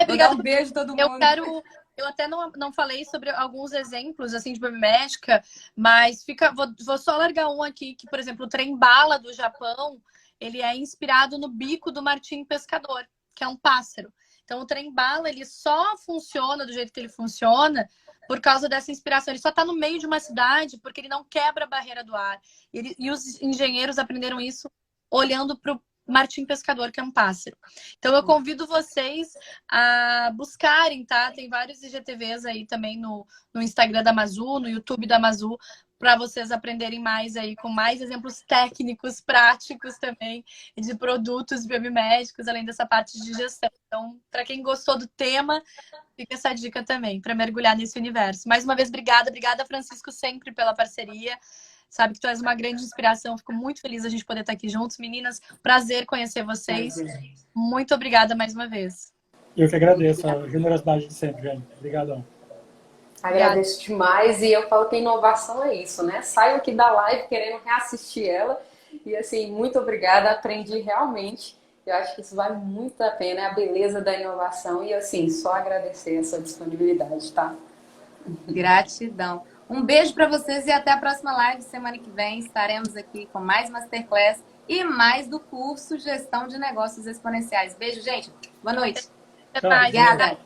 Vou dar um beijo a todo mundo. Eu até não falei sobre alguns exemplos assim de biomimética, mas vou só largar um aqui, que, por exemplo, o trem-bala do Japão, ele é inspirado no bico do martim pescador, que é um pássaro. Então, o trem-bala, ele só funciona do jeito que ele funciona por causa dessa inspiração. Ele só está no meio de uma cidade porque ele não quebra a barreira do ar. E os engenheiros aprenderam isso olhando para o martim pescador, que é um pássaro. Então, eu convido vocês a buscarem, tá? Tem vários IGTVs aí também no Instagram da Amazu, no YouTube da Amazu, para vocês aprenderem mais aí, com mais exemplos técnicos, práticos também, de produtos biomédicos, além dessa parte de gestão. Então, para quem gostou do tema, fica essa dica também, para mergulhar nesse universo. Mais uma vez, obrigada, Francisco, sempre pela parceria. Sabe que tu és uma grande inspiração. Fico muito feliz a gente poder estar aqui juntos. Meninas, prazer conhecer vocês. Muito obrigada mais uma vez. Eu que agradeço a generosidade de sempre, Jane. Obrigadão. Agradeço demais, e eu falo que inovação é isso, né? Saio aqui da live querendo reassistir ela, e assim, muito obrigada, aprendi realmente. Eu acho que isso vale muito a pena, é a beleza da inovação, e assim, só agradecer essa disponibilidade, tá? Gratidão. Um beijo para vocês e até a próxima live. Semana que vem estaremos aqui com mais Masterclass e mais do curso Gestão de Negócios Exponenciais. Beijo, gente. Boa noite. Até mais. Obrigada.